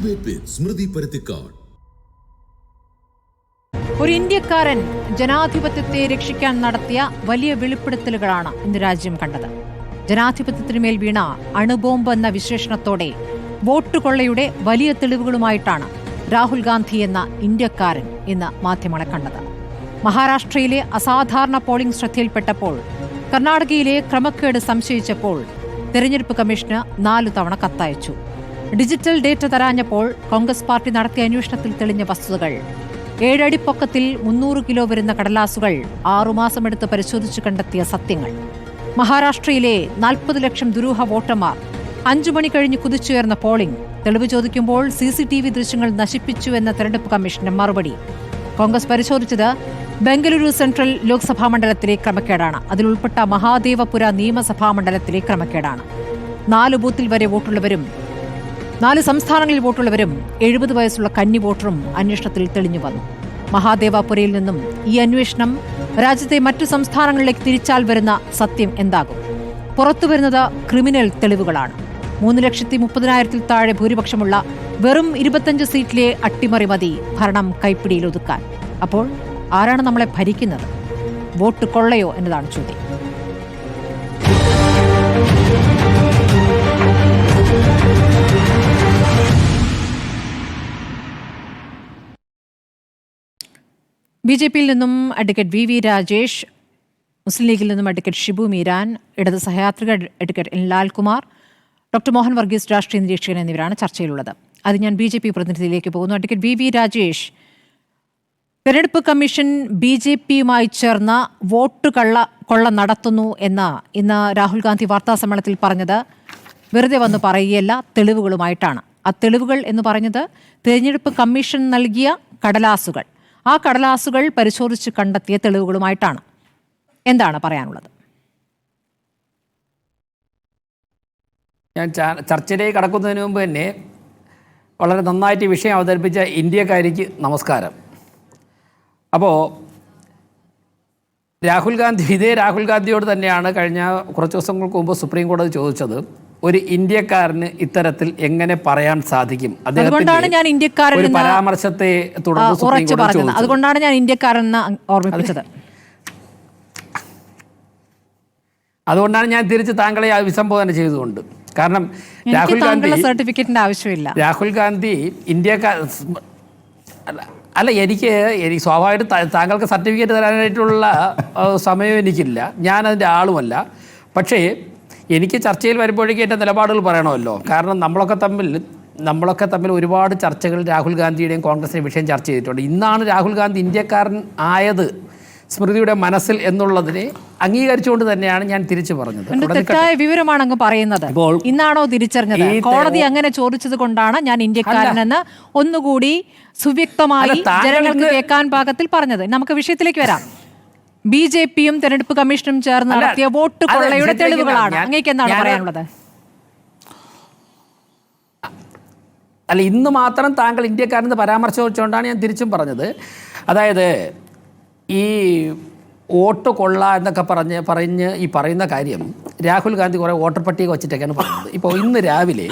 Debate with Smriti Paruthikad. ഒരു ഇന്ത്യക്കാരൻ ജനാധിപത്യത്തെ രക്ഷിക്കാൻ നടത്തിയ വലിയ വെളിപ്പെടുത്തലുകളാണ് ഇന്ന് രാജ്യം കണ്ടത്. ജനാധിപത്യത്തിനുമേൽ വീണ അണുബോംബ് എന്ന വിശേഷണത്തോടെ വോട്ട് കൊള്ളയുടെ വലിയ തെളിവുകളുമായിട്ടാണ് രാഹുൽ ഗാന്ധി എന്ന ഇന്ത്യക്കാരൻ ഇന്ന് മാധ്യമങ്ങളെ കണ്ടത്. മഹാരാഷ്ട്രയിലെ അസാധാരണ പോളിംഗ് ശ്രദ്ധയിൽപ്പെട്ടപ്പോൾ, കർണാടകയിലെ ക്രമക്കേട് സംശയിച്ചപ്പോൾ തെരഞ്ഞെടുപ്പ് കമ്മീഷന് 4 തവണ കത്തയച്ചു. ഡിജിറ്റൽ ഡേറ്റ തരാഞ്ഞപ്പോൾ കോൺഗ്രസ് പാർട്ടി നടത്തിയ അന്വേഷണത്തിൽ തെളിഞ്ഞ വസ്തുതകൾ, 7 അടി പൊക്കത്തിൽ 300 കിലോ വരുന്ന കടലാസുകൾ 6 മാസമെടുത്ത് പരിശോധിച്ച് കണ്ടെത്തിയ സത്യങ്ങൾ, മഹാരാഷ്ട്രയിലെ 40 ലക്ഷം ദുരൂഹ വോട്ടർമാർ, 5 മണി കഴിഞ്ഞ് കുതിച്ചുയർന്ന പോളിംഗ്, തെളിവ് ചോദിക്കുമ്പോൾ CCTV ദൃശ്യങ്ങൾ നശിപ്പിച്ചു എന്ന തെരഞ്ഞെടുപ്പ് കമ്മീഷന്റെ മറുപടി. കോൺഗ്രസ് പരിശോധിച്ചത് ബംഗളൂരു സെൻട്രൽ ലോക്സഭാ മണ്ഡലത്തിലെ ക്രമക്കേടാണ്. അതിലുൾപ്പെട്ട മഹാദേവപുര നിയമസഭാ മണ്ഡലത്തിലെ ക്രമക്കേടാണ്. 4 ബൂത്തിൽ വരെ വോട്ടുള്ളവരും 4 സംസ്ഥാനങ്ങളിൽ വോട്ടുള്ളവരും 70 വയസ്സുള്ള കന്നി വോട്ടറും അന്വേഷണത്തിൽ തെളിഞ്ഞു വന്നു. മഹാദേവപുരയിൽ നിന്നും ഈ അന്വേഷണം രാജ്യത്തെ മറ്റു സംസ്ഥാനങ്ങളിലേക്ക് തിരിച്ചാൽ വരുന്ന സത്യം എന്താകും? പുറത്തുവരുന്നത് ക്രിമിനൽ തെളിവുകളാണ്. 3,30,000-ൽ താഴെ ഭൂരിപക്ഷമുള്ള വെറും 25 സീറ്റിലെ അട്ടിമറി മതി ഭരണം കൈപ്പിടിയിൽ ഒതുക്കാൻ. അപ്പോൾ ആരാണ് നമ്മളെ ഭരിക്കുന്നത്? വോട്ട് കൊള്ളയോ എന്നതാണ് ചോദ്യം. BJP-യിൽ നിന്നും അഡ്വക്കേറ്റ് VV രാജേഷ്, മുസ്ലിം ലീഗിൽ നിന്നും അഡ്വക്കേറ്റ് ഷിബു മീരാൻ, ഇടത് സഹയാത്രിക അഡ്വക്കേറ്റ് ലാൽകുമാർ, ഡോക്ടർ മോഹൻ വർഗീസ് രാഷ്ട്രീയ നിരീക്ഷകൻ എന്നിവരാണ് ചർച്ചയിലുള്ളത്. അത് ഞാൻ BJP പ്രതിനിധിയിലേക്ക് പോകുന്നു. അഡ്വക്കേറ്റ് VV രാജേഷ്, തെരഞ്ഞെടുപ്പ് കമ്മീഷൻ BJP-യുമായി ചേർന്ന് വോട്ട് കൊള്ള നടത്തുന്നു എന്ന് ഇന്ന് രാഹുൽ ഗാന്ധി വാർത്താസമ്മേളനത്തിൽ പറഞ്ഞത് വെറുതെ വന്ന് പറയുകയല്ല, തെളിവുകളുമായിട്ടാണ്. ആ തെളിവുകൾ എന്ന് പറഞ്ഞത് തെരഞ്ഞെടുപ്പ് കമ്മീഷൻ നൽകിയ കടലാസുകൾ, ആ കടലാസുകൾ പരിശോധിച്ച് കണ്ടെത്തിയ തെളിവുകളുമായിട്ടാണ്. എന്താണ് പറയാനുള്ളത്? ഞാൻ ചർച്ചയിലേക്ക് കടക്കുന്നതിന് മുമ്പ് തന്നെ വളരെ നന്നായിട്ട് വിഷയം അവതരിപ്പിച്ച ഇന്ത്യക്കാരിക്ക് നമസ്കാരം. അപ്പോൾ ഇതേ രാഹുൽ ഗാന്ധിയോട് തന്നെയാണ് കഴിഞ്ഞ കുറച്ച് ദിവസങ്ങൾക്ക് മുമ്പ് സുപ്രീം കോടതി ചോദിച്ചത്, ഒരു ഇന്ത്യക്കാരന് ഇത്തരത്തിൽ എങ്ങനെ പറയാൻ സാധിക്കും? അതുകൊണ്ടാണ് ഞാൻ ഇന്ത്യക്കാരൻ പരാമർശത്തെ തുടർന്ന് അതുകൊണ്ടാണ് ഞാൻ ഇന്ത്യക്കാരൻ ഓർമ്മിപ്പിച്ചത്. അതുകൊണ്ടാണ് ഞാൻ തിരിച്ച് താങ്കളെ അഭിസംബോധന ചെയ്തുകൊണ്ട്. കാരണം രാഹുൽ ഗാന്ധി സർട്ടിഫിക്കറ്റിന്റെ ആവശ്യമില്ല. രാഹുൽ ഗാന്ധി ഇന്ത്യക്കാർ അല്ല, എനിക്ക് സ്വാഭാവികമായിട്ട് താങ്കൾക്ക് സർട്ടിഫിക്കറ്റ് തരാനായിട്ടുള്ള സമയം എനിക്കില്ല, ഞാനതിൻ്റെ ആളുമല്ല. പക്ഷേ എനിക്ക് ചർച്ചയിൽ വരുമ്പോഴേക്കും എൻ്റെ നിലപാടുകൾ പറയണമല്ലോ. കാരണം നമ്മളൊക്കെ തമ്മിൽ ഒരുപാട് ചർച്ചകൾ രാഹുൽ ഗാന്ധിയുടെയും കോൺഗ്രസിൻ്റെ വിഷയം ചർച്ച ചെയ്തിട്ടുണ്ട്. ഇന്നാണ് രാഹുൽ ഗാന്ധി ഇന്ത്യക്കാരൻ ആയത് സ്മൃതിയുടെ മനസ്സിൽ എന്നുള്ളതിനെ അംഗീകരിച്ചുകൊണ്ട് തന്നെയാണ് ഞാൻ തിരിച്ചു പറഞ്ഞത്. തെറ്റായ വിവരമാണ് അങ്ങ് പറയുന്നത്. ഇന്നാണോ തിരിച്ചറിഞ്ഞത്? കോടതി അങ്ങനെ ചോദിച്ചത് കൊണ്ടാണ് ഞാൻ ഇന്ത്യക്കാരനെന്ന് ഒന്നുകൂടി സുവ്യക്തമായി ജനങ്ങൾക്ക് കേൾക്കാൻ പാകത്തിൽ പറഞ്ഞത്. നമുക്ക് വിഷയത്തിലേക്ക് വരാം. BJP-യും തെരഞ്ഞെടുപ്പ് കമ്മീഷനും ചേർന്ന് നടത്തിയ വോട്ട് കൊള്ളയുടെ തെളിവുകളാണ്. അങ്ങേക്ക് എന്താണ് പറയാനുള്ളത്? അല്ല, ഇന്ന് മാത്രം താങ്കൾ ഇന്ത്യക്കാരെന്ന് പരാമർശിച്ചുകൊണ്ടാണ് ഞാൻ തിരിച്ചും പറഞ്ഞത്. അതായത് ഈ വോട്ട് കൊള്ള എന്നൊക്കെ പറഞ്ഞ് ഈ പറയുന്ന കാര്യം രാഹുൽ ഗാന്ധി കുറേ വോട്ടർ പട്ടിക വച്ചിട്ടൊക്കെയാണ് പറയുന്നത്. ഇപ്പോൾ ഇന്ന് രാവിലെ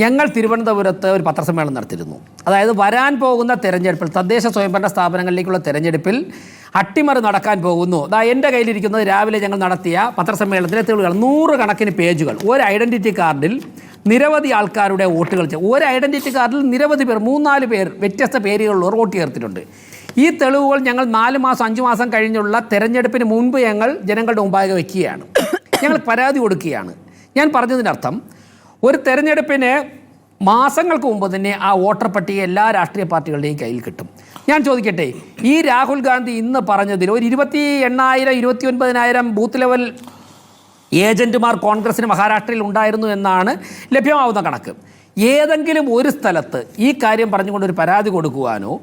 ഞങ്ങൾ തിരുവനന്തപുരത്ത് ഒരു പത്രസമ്മേളനം നടത്തിയിരുന്നു. അതായത് വരാൻ പോകുന്ന തെരഞ്ഞെടുപ്പിൽ, തദ്ദേശ സ്വയംഭരണ സ്ഥാപനങ്ങളിലേക്കുള്ള തെരഞ്ഞെടുപ്പിൽ അട്ടിമറി നടക്കാൻ പോകുന്നു. എൻ്റെ കയ്യിലിരിക്കുന്നത് രാവിലെ ഞങ്ങൾ നടത്തിയ പത്രസമ്മേളനത്തിലെ തെളിവുകൾ, 100 കണക്കിന് പേജുകൾ. ഒരു ഐഡൻറ്റിറ്റി കാർഡിൽ നിരവധി ആൾക്കാരുടെ വോട്ടുകൾ, ഒരു ഐഡൻറ്റിറ്റി കാർഡിൽ നിരവധി പേർ, 3-4 പേർ വ്യത്യസ്ത പേരുകളിൽ വോട്ട് ചേർത്തിട്ടുണ്ട്. ഈ തെളിവുകൾ ഞങ്ങൾ 4 മാസം 5 മാസം കഴിഞ്ഞുള്ള തെരഞ്ഞെടുപ്പിന് മുൻപ് ഞങ്ങൾ ജനങ്ങളുടെ മുമ്പാകെ വയ്ക്കുകയാണ്, ഞങ്ങൾ പരാതി കൊടുക്കുകയാണ്. ഞാൻ പറഞ്ഞതിനർത്ഥം ഒരു തെരഞ്ഞെടുപ്പിന് മാസങ്ങൾക്ക് മുമ്പ് തന്നെ ആ വോട്ടർ പട്ടിക എല്ലാ രാഷ്ട്രീയ പാർട്ടികളുടെയും കയ്യിൽ കിട്ടും. ഞാൻ ചോദിക്കട്ടെ, ഈ രാഹുൽ ഗാന്ധി ഇന്ന് പറഞ്ഞതിൽ ഒരു 28,000 29,000 ബൂത്ത് ലെവൽ ഏജന്റുമാർ കോൺഗ്രസിന് മഹാരാഷ്ട്രയിൽ ഉണ്ടായിരുന്നു എന്നാണ് ലഭ്യമാവുന്ന കണക്ക്. ഏതെങ്കിലും ഒരു സ്ഥലത്ത് ഈ കാര്യം പറഞ്ഞുകൊണ്ട് ഒരു പരാതി കൊടുക്കുവാനോ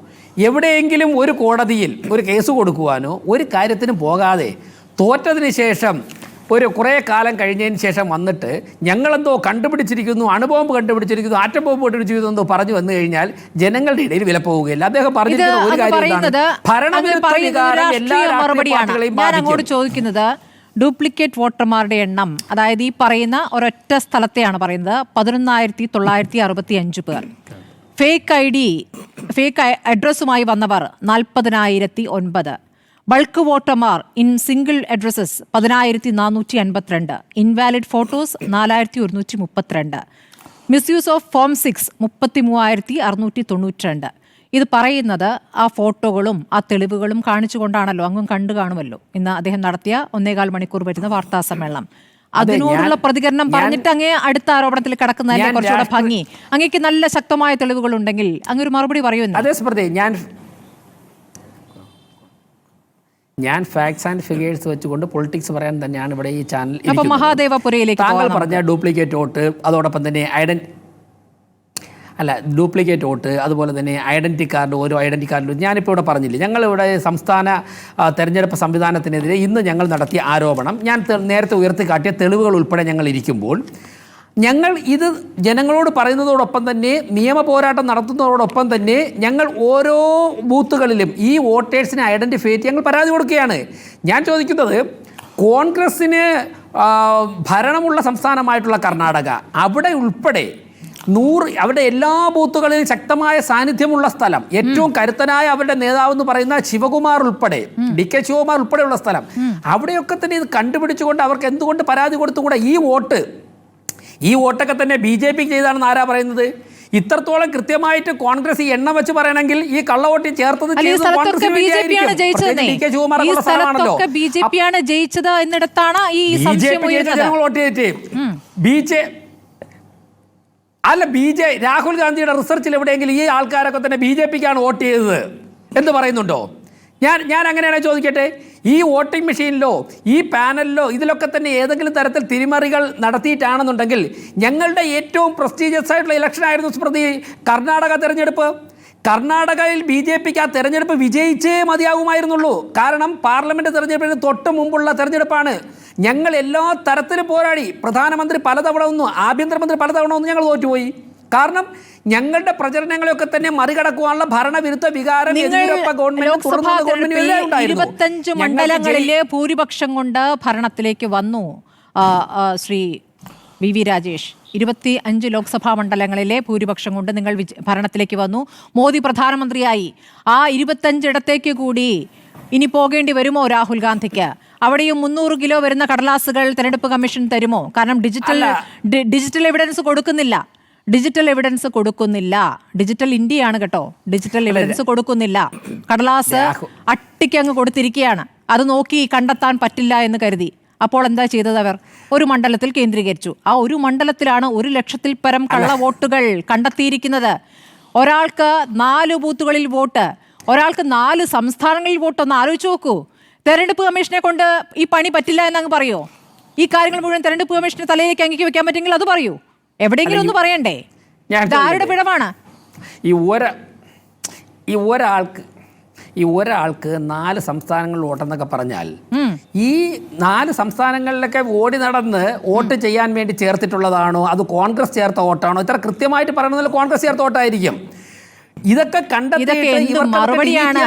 എവിടെയെങ്കിലും ഒരു കോടതിയിൽ ഒരു കേസ് കൊടുക്കുവാനോ ഒരു കാര്യത്തിനും പോകാതെ തോറ്റതിന് ശേഷം കുറേ കാലം കഴിഞ്ഞതിന് ശേഷം വന്നിട്ട് ഞങ്ങളെന്തോ കണ്ടുപിടിച്ചിരിക്കുന്നു, അണുബോംബ് കണ്ടുപിടിച്ചിരിക്കുന്നു, ആറ്റം ബോംബ് കണ്ടുപിടിച്ചിരിക്കുന്നു എന്തോ പറഞ്ഞു വന്നു കഴിഞ്ഞാൽ ജനങ്ങളുടെ ഇടയിൽ വില പോവുകയില്ല. അദ്ദേഹം പറഞ്ഞിരിക്കുന്ന ഒരു കാര്യം ചോദിക്കുന്നത് ഡ്യൂപ്ലിക്കേറ്റ് വോട്ടർമാരുടെ എണ്ണം, അതായത് ഈ പറയുന്ന ഒരൊറ്റ സ്ഥലത്തെയാണ് പറയുന്നത്, 11,965 പേർ. ഫേക്ക് അഡ്രസ്സുമായി വന്നവർ 40,009. ബൾക്ക് വോട്ടർമാർ in single addresses 10,452. Invalid photos 4,132. Misuse of form 6 33,692. ഇത് പറയുന്നത് ആ ഫോട്ടോകളും ആ തെളിവുകളും കാണിച്ചുകൊണ്ടാണല്ലോ, അങ്ങും കണ്ടു കാണുമല്ലോ ഇന്ന് അദ്ദേഹം നടത്തിയ 1.25 മണിക്കൂർ വരുന്ന വാർത്താ സമ്മേളനം. അതിനോടുള്ള പ്രതികരണം പറഞ്ഞിട്ട് അങ്ങേ അടുത്ത ആരോപണത്തിൽ കിടക്കുന്നതിന്റെ കുറച്ചുകൂടെ ഭംഗി. അങ്ങേക്ക് നല്ല ശക്തമായ തെളിവുകൾ ഉണ്ടെങ്കിൽ അങ്ങ് ഒരു മറുപടി പറയുന്നു. അതേ സ്മൃതി, ഞാൻ ഫാക്ട്സ് ആൻഡ് ഫിഗേഴ്സ് വെച്ചുകൊണ്ട് പൊളിറ്റിക്സ് പറയാൻ തന്നെയാണ് ഇവിടെ ഈ ചാനൽ. മഹാദേവപുരയിലേക്ക് താങ്കൾ പറഞ്ഞ ഡ്യൂപ്ലിക്കേറ്റ് വോട്ട്, അതോടൊപ്പം തന്നെ ഡ്യൂപ്ലിക്കേറ്റ് വോട്ട്, അതുപോലെ തന്നെ ഐഡൻറ്റി കാർഡ്, ഓരോ ഐഡൻറ്റി കാർഡിലും ഞാനിപ്പോൾ ഇവിടെ പറഞ്ഞില്ലേ, ഞങ്ങളിവിടെ സംസ്ഥാന തെരഞ്ഞെടുപ്പ് സംവിധാനത്തിനെതിരെ ഇന്ന് ഞങ്ങൾ നടത്തിയ ആരോപണം, ഞാൻ നേരത്തെ ഉയർത്തിക്കാട്ടിയ തെളിവുകൾ ഉൾപ്പെടെ ഞങ്ങൾ ഇരിക്കുമ്പോൾ ഞങ്ങൾ ഇത് ജനങ്ങളോട് പറയുന്നതോടൊപ്പം തന്നെ നിയമ പോരാട്ടം നടത്തുന്നതോടൊപ്പം തന്നെ ഞങ്ങൾ ഓരോ ബൂത്തുകളിലും ഈ വോട്ടേഴ്സിനെ ഐഡൻറ്റിഫൈ ചെയ്ത് ഞങ്ങൾ പരാതി കൊടുക്കുകയാണ്. ഞാൻ ചോദിക്കുന്നത്, കോൺഗ്രസ്സിന് ഭരണമുള്ള സംസ്ഥാനമായിട്ടുള്ള കർണാടക, അവിടെ ഉൾപ്പെടെ അവിടെ എല്ലാ ബൂത്തുകളിലും ശക്തമായ സാന്നിധ്യമുള്ള സ്ഥലം, ഏറ്റവും കരുത്തനായ അവരുടെ നേതാവ് എന്ന് പറയുന്ന ശിവകുമാർ ഉൾപ്പെടെ, DK ശിവകുമാർ ഉൾപ്പെടെയുള്ള സ്ഥലം, അവിടെയൊക്കെ തന്നെ ഇത് കണ്ടുപിടിച്ചുകൊണ്ട് അവർക്ക് എന്തുകൊണ്ട് പരാതി കൊടുത്തുകൂടെ? ഈ വോട്ടൊക്കെ തന്നെ BJP ചെയ്താണെന്ന് ആരാ പറയുന്നത്? ഇത്രത്തോളം കൃത്യമായിട്ട് കോൺഗ്രസ് ഈ എണ്ണം വെച്ച് പറയണമെങ്കിൽ ഈ കള്ളവോട്ട് ചേർത്തത് ജയിച്ചത് എന്നിടത്താണ് ഈ രാഹുൽ ഗാന്ധിയുടെ റിസർച്ചിൽ എവിടെയെങ്കിലും ഈ ആൾക്കാരൊക്കെ തന്നെ BJPക്കാണ് വോട്ട് ചെയ്തത് എന്ന് പറയുന്നുണ്ടോ? ഞാൻ അങ്ങനെയാണ് ചോദിക്കട്ടെ. ഈ വോട്ടിംഗ് മെഷീനിലോ ഈ പാനലിലോ ഇതിലൊക്കെ തന്നെ ഏതെങ്കിലും തരത്തിൽ തിരിമറികൾ നടത്തിയിട്ടാണെന്നുണ്ടെങ്കിൽ, ഞങ്ങളുടെ ഏറ്റവും പ്രസ്റ്റീജിയസ് ആയിട്ടുള്ള ഇലക്ഷൻ ആയിരുന്നു സ്മൃതി കർണാടക തെരഞ്ഞെടുപ്പ്. കർണാടകയിൽ BJPക്ക് ആ തെരഞ്ഞെടുപ്പ് വിജയിച്ചേ മതിയാകുമായിരുന്നുള്ളൂ. കാരണം പാർലമെൻറ്റ് തെരഞ്ഞെടുപ്പിന് തൊട്ട് മുമ്പുള്ള തെരഞ്ഞെടുപ്പാണ്. ഞങ്ങൾ എല്ലാ തരത്തിലും പോരാടി. പ്രധാനമന്ത്രി പലതവണ വന്നു, ആഭ്യന്തരമന്ത്രി പലതവണ വന്നു, ഞങ്ങൾ തോറ്റുപോയി. കാരണം ഞങ്ങളുടെ പ്രചരണങ്ങളെയൊക്കെ തന്നെ മറികടക്കുവാനുള്ള ഭരണവിരുദ്ധ വികാരം 25 മണ്ഡലങ്ങളിലെ ഭൂരിപക്ഷം കൊണ്ട് ഭരണത്തിലേക്ക് വന്നു ശ്രീ VV രാജേഷ്. 25 ലോക്സഭാ മണ്ഡലങ്ങളിലെ ഭൂരിപക്ഷം കൊണ്ട് നിങ്ങൾ ഭരണത്തിലേക്ക് വന്നു. മോദി പ്രധാനമന്ത്രിയായി. ആ 25 ഇടത്തേക്ക് കൂടി ഇനി പോകേണ്ടി വരുമോ രാഹുൽ ഗാന്ധിക്ക്? അവിടെയും 300 കിലോ വരുന്ന കടലാസുകൾ തെരഞ്ഞെടുപ്പ് കമ്മീഷൻ തരുമോ? കാരണം ഡിജിറ്റൽ എവിഡൻസ് കൊടുക്കുന്നില്ല. ഡിജിറ്റൽ ഇന്ത്യയാണ് കേട്ടോ, ഡിജിറ്റൽ എവിഡൻസ് കൊടുക്കുന്നില്ല. കടലാസ് അട്ടിക്കങ്ങ് കൊടുത്തിരിക്കുകയാണ്. അത് നോക്കി കണ്ടെത്താൻ പറ്റില്ല എന്ന് കരുതി. അപ്പോൾ എന്താ ചെയ്തത്? അവർ ഒരു മണ്ഡലത്തിൽ കേന്ദ്രീകരിച്ചു. ആ ഒരു മണ്ഡലത്തിലാണ് 100,000-ൽ പരം കള്ള വോട്ടുകൾ കണ്ടെത്തിയിരിക്കുന്നത്. ഒരാൾക്ക് 4 ബൂത്തുകളിൽ വോട്ട്, ഒരാൾക്ക് 4 സംസ്ഥാനങ്ങളിൽ വോട്ട്. ഒന്ന് ആലോചിച്ച് നോക്കൂ. തെരഞ്ഞെടുപ്പ് കമ്മീഷനെ കൊണ്ട് ഈ പണി പറ്റില്ല എന്നങ്ങ് പറയോ? ഈ കാര്യങ്ങൾ മുഴുവൻ തെരഞ്ഞെടുപ്പ് കമ്മീഷനെ തലയിലേക്ക് അങ്ങിക്ക് വെക്കാൻ പറ്റുമെങ്കിൽ അത് പറയൂ. എവിടെയെങ്കിലും ഒന്ന് പറയണ്ടേ? ആരുടെ പിഴവാണ്? ഈ ഒരാൾക്ക് 4 സംസ്ഥാനങ്ങളിൽ വോട്ടെന്നൊക്കെ പറഞ്ഞാൽ, ഈ 4 സംസ്ഥാനങ്ങളിലൊക്കെ ഓടി നടന്ന് വോട്ട് ചെയ്യാൻ വേണ്ടി ചേർത്തിട്ടുള്ളതാണോ, അത് കോൺഗ്രസ് ചേർത്ത വോട്ടാണോ? ഇത്ര കൃത്യമായിട്ട് പറയുന്നതിൽ കോൺഗ്രസ് ചേർത്ത വോട്ടായിരിക്കും. ഇതൊക്കെ മറുപടിയാണ്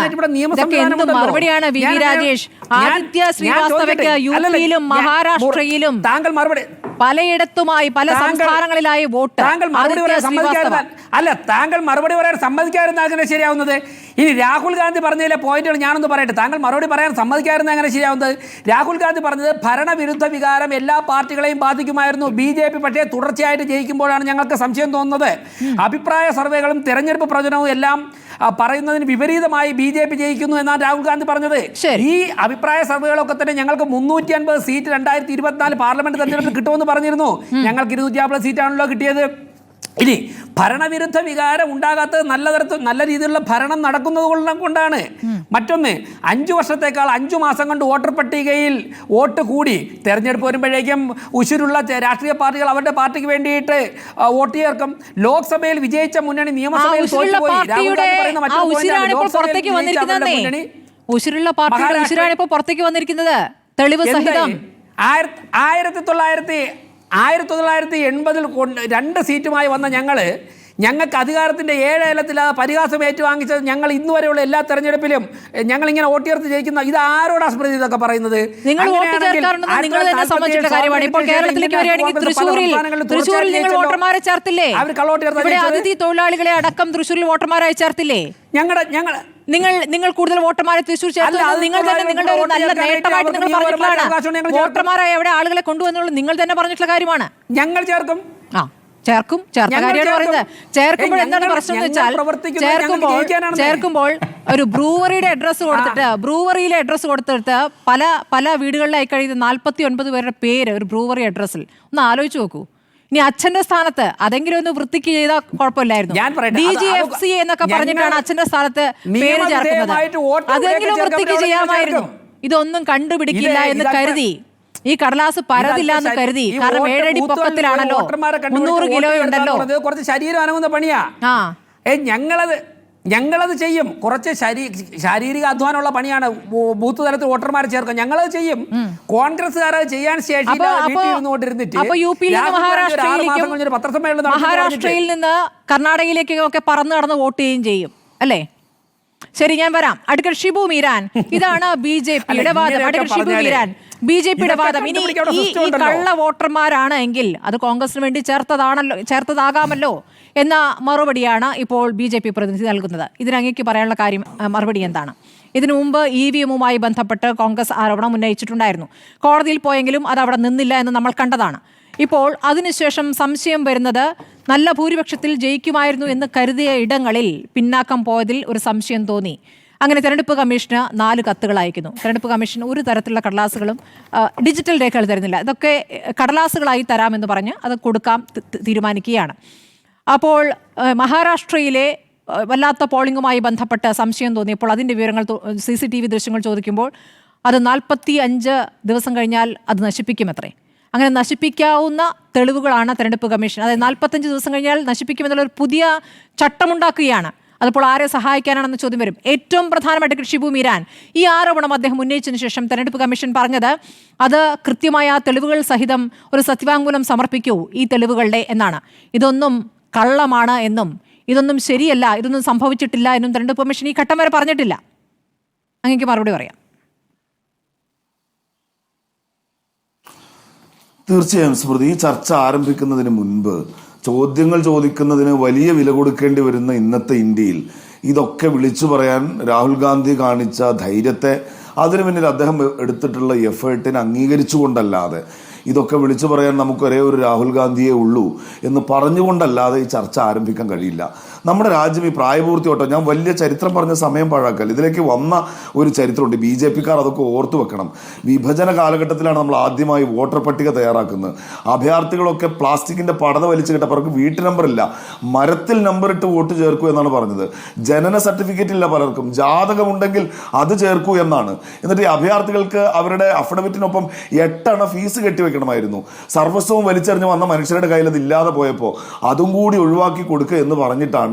VV രാജേഷ്. ആദിത്യ ശ്രീവാസ്തവയ്ക്ക് യുപിയിലും മഹാരാഷ്ട്രയിലും പലയിടത്തുമായി പല സംസ്ഥാനങ്ങളിലായി വോട്ട്. താങ്കൾ മറുപടി പറയാൻ സമ്മതിക്കാതിരുന്ന അങ്ങനെ ശരിയാവുന്നത്? ഇനി രാഹുൽ ഗാന്ധി പറഞ്ഞതിലെ പോയിന്റുകൾ ഞാനൊന്ന് പറയട്ടെ. താങ്കൾ മറുപടി പറയാൻ സമ്മതിക്കാതിരുന്ന അങ്ങനെ ശരിയാവുന്നത്? രാഹുൽ ഗാന്ധി പറഞ്ഞത് ഭരണവിരുദ്ധ വികാരം എല്ലാ പാർട്ടികളെയും ബാധിക്കുമായിരുന്നു. BJP പക്ഷേ തുടർച്ചയായിട്ട് ജയിക്കുമ്പോഴാണ് ഞങ്ങൾക്ക് സംശയം തോന്നുന്നത്. അഭിപ്രായ സർവേകളും തെരഞ്ഞെടുപ്പ് പ്രചരണവും എല്ലാം പറയുന്നതിന് വിപരീതമായി BJP ജയിക്കുന്നു എന്നാണ് രാഹുൽ ഗാന്ധി പറഞ്ഞത്. ഈ അഭിപ്രായ സർവേകളൊക്കെ തന്നെ ഞങ്ങൾക്ക് 350 സീറ്റ് 2024 പാർലമെന്റ് തെരഞ്ഞെടുപ്പിൽ കിട്ടുമെന്ന് പറഞ്ഞിരുന്നു. ഞങ്ങൾക്ക് 250 സീറ്റാണല്ലോ കിട്ടിയത്. ഇനി ഭരണവിരുദ്ധ വികാരം ഉണ്ടാകാത്തത് നല്ല രീതിയിലുള്ള ഭരണം നടക്കുന്നത് കൊണ്ടാണ്. മറ്റൊന്ന്, 5 വർഷത്തേക്കാൾ 5 മാസം കൊണ്ട് വോട്ടർ പട്ടികയിൽ വോട്ട് കൂടി. തെരഞ്ഞെടുപ്പ് വരുമ്പോഴേക്കും ഉശിരുള്ള രാഷ്ട്രീയ പാർട്ടികൾ അവരുടെ പാർട്ടിക്ക് വേണ്ടിയിട്ട് വോട്ട് ചേർക്കും. ലോക്സഭയിൽ വിജയിച്ച മുന്നണി നിയമസഭയിൽ തോറ്റുപോയി. രാഹുൽ ഗാന്ധി പറയുന്ന മറ്റൊരു പോയിന്റാണ് പുറത്തേക്ക് വന്നിരിക്കുന്നത് തെളിവ് സഹിതം. 1980 2 സീറ്റുമായി വന്ന ഞങ്ങൾ ഞങ്ങൾക്ക് അധികാരത്തിൻ്റെ 7 ഏലത്തിൽ ആ പരിഹാസം ഏറ്റുവാങ്ങിച്ചത് ഞങ്ങൾ ഇന്ന് വരെയുള്ള എല്ലാ തെരഞ്ഞെടുപ്പിലും ഞങ്ങളിങ്ങനെ വോട്ടുയർത്തി ജയിക്കുന്ന ഇത് ആരോടാ സ്മൃതി ഇതൊക്കെ പറയുന്നത്? നിങ്ങൾ വോട്ട് ചേർക്കാറുണ്ടെന്ന് നിങ്ങൾ തന്നെ സംബന്ധിച്ച കാര്യമാണ്. ഇപ്പോൾ കേരളത്തിലേക്ക് വരികയാണെങ്കിൽ തൃശ്ശൂരിൽ നിങ്ങൾ വോട്ടർമാരെ ചേർത്തില്ലേ? അവർ കള്ളവോട്ട് ഇവിടെ അതിഥി തൊഴിലാളികളെ അടക്കം തൃശ്ശൂരിൽ വോട്ടർമാരായി ചേർത്തില്ലേ? നിങ്ങൾ കൂടുതൽ വോട്ടർമാരെ തൃശ്ശൂർ ചേർത്ത് നിങ്ങൾ തന്നെ നിങ്ങളുടെ ഒരു നല്ല നേട്ടമായിട്ട് നിങ്ങൾ പറഞ്ഞിട്ടുള്ളതാണ്. വോട്ടർമാരായി എവിടെ ആളുകളെ കൊണ്ടുവന്നുള്ളത് നിങ്ങൾ തന്നെ പറഞ്ഞിട്ടുള്ള കാര്യമാണ്. ഞങ്ങൾ ചേർക്കും ചേർത്ത കാര്യമാണ് പറയുന്നത്. ചേർക്കുമ്പോൾ എന്താണ് പ്രശ്നം എന്ന് വെച്ചാൽ ചേർക്കുമ്പോൾ ഒരു ബ്രൂവറിയുടെ ബ്രൂവറിയിലെ അഡ്രസ്സ് കൊടുത്തിട്ട് പല വീടുകളിലായി കഴിയുന്ന 49 പേരുടെ പേര് ഒരു ബ്രൂവറി അഡ്രസ്സിൽ ഒന്ന് ആലോചിച്ച് നോക്കൂ. ഇനി അച്ഛന്റെ സ്ഥാനത്ത് അതെങ്കിലും ഒന്ന് വൃത്തിക്ക് ചെയ്താൽ കുഴപ്പമില്ലായിരുന്നു. DGFC എന്നൊക്കെ പറഞ്ഞിട്ടാണ് അച്ഛന്റെ സ്ഥാനത്ത് പേര് ചേർക്കുന്നത്. അതെങ്കിലും വൃത്തിക്ക് ചെയ്യാമായിരുന്നു. ഇതൊന്നും കണ്ടുപിടിക്കില്ല എന്ന് കരുതി, ഈ കടലാസ് പരതില്ല എന്ന് കരുതി, കാരണം 7 അടി പൊക്കത്തിലാണല്ലോ, 300 കിലോ ഉണ്ടല്ലോ, കുറച്ച് ശരീരം അനങ്ങുന്ന പണിയാ. ഞങ്ങളത് ചെയ്യും. കുറച്ച് ശാരീരിക അധ്വാനമുള്ള പണിയാണ് ബൂത്ത് തലത്തിൽ വോട്ടർമാരെ ചേർക്കുക. ഞങ്ങളത് ചെയ്യും. കോൺഗ്രസ്സുകാർ ചെയ്യാൻ ശേഷിയില്ല. മഹാരാഷ്ട്രയിൽ നിന്ന് കർണാടകയിലേക്കൊക്കെ പറന്നു കടന്ന് വോട്ട് ചെയ്യുകയും ചെയ്യും അല്ലേ? ശരി, ഞാൻ വരാം. അഡ്വക്കേറ്റ് ഷിബു മീരാൻ, ഇതാണ് BJPയുടെ വാദം. അഡ്വക്കേറ്റ് ഷിബു മീരാൻ, BJPയുടെ വാദം ഇനി ഈ കള്ള വോട്ടർമാരാണ് എങ്കിൽ അത് കോൺഗ്രസിന് വേണ്ടി ചേർത്തതാകാമല്ലോ എന്ന മറുപടിയാണ് ഇപ്പോൾ BJP പ്രതിനിധി നൽകുന്നത്. ഇതിനങ്ങേക്ക് പറയാനുള്ള കാര്യം മറുപടി എന്താണ്? ഇതിനു മുമ്പ് EVM-ഉമായി ബന്ധപ്പെട്ട് കോൺഗ്രസ് ആരോപണം ഉന്നയിച്ചിട്ടുണ്ടായിരുന്നു. കോടതിയിൽ പോയെങ്കിലും അത് അവിടെ നിന്നില്ല എന്ന് നമ്മൾ കണ്ടതാണ്. ഇപ്പോൾ അതിനുശേഷം സംശയം വരുന്നത് നല്ല ഭൂരിപക്ഷത്തിൽ ജയിക്കുമായിരുന്നു എന്ന് കരുതിയ ഇടങ്ങളിൽ പിന്നാക്കം പോയതിൽ ഒരു സംശയം തോന്നി. അങ്ങനെ തെരഞ്ഞെടുപ്പ് കമ്മീഷന് 4 കത്തുകൾ അയക്കുന്നു. തെരഞ്ഞെടുപ്പ് കമ്മീഷൻ ഒരു തരത്തിലുള്ള കടലാസുകളും ഡിജിറ്റൽ രേഖകൾ തരുന്നില്ല. ഇതൊക്കെ കടലാസുകളായി തരാമെന്ന് പറഞ്ഞ് അത് കൊടുക്കാൻ തീരുമാനിക്കുകയാണ്. അപ്പോൾ മഹാരാഷ്ട്രയിലെ വല്ലാത്ത പോളിംഗുമായി ബന്ധപ്പെട്ട് സംശയം തോന്നിയപ്പോൾ അതിൻ്റെ വിവരങ്ങൾ CCTV ദൃശ്യങ്ങൾ ചോദിക്കുമ്പോൾ അത് 45 ദിവസം കഴിഞ്ഞാൽ അത് നശിപ്പിക്കുമത്രേ. അങ്ങനെ നശിപ്പിക്കാവുന്ന തെളിവുകളാണ് തെരഞ്ഞെടുപ്പ് കമ്മീഷൻ, അതായത് 45 ദിവസം കഴിഞ്ഞാൽ നശിപ്പിക്കുമെന്നുള്ള ഒരു പുതിയ ചട്ടമുണ്ടാക്കുകയാണ്. അതിപ്പോൾ ആരെ സഹായിക്കാനാണെന്ന് ചോദ്യം വരും. ഏറ്റവും പ്രധാനമായിട്ട് ഷിബു മീരാൻ, ഈ ആരോപണം അദ്ദേഹം ഉന്നയിച്ചതിന് ശേഷം തെരഞ്ഞെടുപ്പ് കമ്മീഷൻ പറഞ്ഞത് അത് കൃത്യമായ തെളിവുകൾ സഹിതം ഒരു സത്യവാങ്മൂലം സമർപ്പിക്കൂ ഈ തെളിവുകളുടെ എന്നാണ്. ഇതൊന്നും കള്ളമാണ് എന്നും ഇതൊന്നും ശരിയല്ല, ഇതൊന്നും സംഭവിച്ചിട്ടില്ല എന്നും തെരഞ്ഞെടുപ്പ് കമ്മീഷൻ ഈ ഘട്ടം വരെ പറഞ്ഞിട്ടില്ല. അങ്ങനെ മറുപടി പറയാം. തീർച്ചയായും സ്മൃതി, ഈ ചർച്ച ആരംഭിക്കുന്നതിന് മുൻപ് ചോദ്യങ്ങൾ ചോദിക്കുന്നതിന് വലിയ വില കൊടുക്കേണ്ടി വരുന്ന ഇന്നത്തെ ഇന്ത്യയിൽ ഇതൊക്കെ വിളിച്ചു പറയാൻ രാഹുൽ ഗാന്ധി കാണിച്ച ധൈര്യത്തെ, അതിനു പിന്നിൽ അദ്ദേഹം എടുത്തിട്ടുള്ള എഫേർട്ടിനെ അംഗീകരിച്ചുകൊണ്ടല്ലാതെ, ഇതൊക്കെ വിളിച്ചു പറയാൻ നമുക്കൊരേ ഒരു രാഹുൽ ഗാന്ധിയേ ഉള്ളൂ എന്ന് പറഞ്ഞുകൊണ്ടല്ലാതെ ഈ ചർച്ച ആരംഭിക്കാൻ കഴിയില്ല. നമ്മുടെ രാജ്യം ഈ പ്രായപൂർത്തിയോട്ടോ, ഞാൻ വലിയ ചരിത്രം പറഞ്ഞ സമയം പാഴാക്കൽ, ഇതിലേക്ക് വന്ന ഒരു ചരിത്രമുണ്ട്. BJPക്കാർ അതൊക്കെ ഓർത്തു വെക്കണം. വിഭജന കാലഘട്ടത്തിലാണ് നമ്മൾ ആദ്യമായി വോട്ടർ പട്ടിക തയ്യാറാക്കുന്നത്. അഭയാർത്ഥികളൊക്കെ പ്ലാസ്റ്റിക്കിന്റെ പടത വലിച്ചു കിട്ടപ്പവർക്ക് വീട്ടു നമ്പർ ഇല്ല, മരത്തിൽ നമ്പർ ഇട്ട് വോട്ട് ചേർക്കൂ എന്നാണ് പറഞ്ഞത്. ജനന സർട്ടിഫിക്കറ്റ് ഇല്ല പലർക്കും, ജാതകമുണ്ടെങ്കിൽ അത് ചേർക്കൂ എന്നാണ്. എന്നിട്ട് ഈ അഭയാർത്ഥികൾക്ക് അവരുടെ അഫിഡവിറ്റിനൊപ്പം 8 അണ ഫീസ് കെട്ടിവെക്കണമായിരുന്നു. സർവസ്വവും വലിച്ചെറിഞ്ഞ് വന്ന മനുഷ്യരുടെ കയ്യിൽ അത് ഇല്ലാതെ പോയപ്പോൾ അതും കൂടി ഒഴിവാക്കി കൊടുക്കുക എന്ന് പറഞ്ഞിട്ടാണ്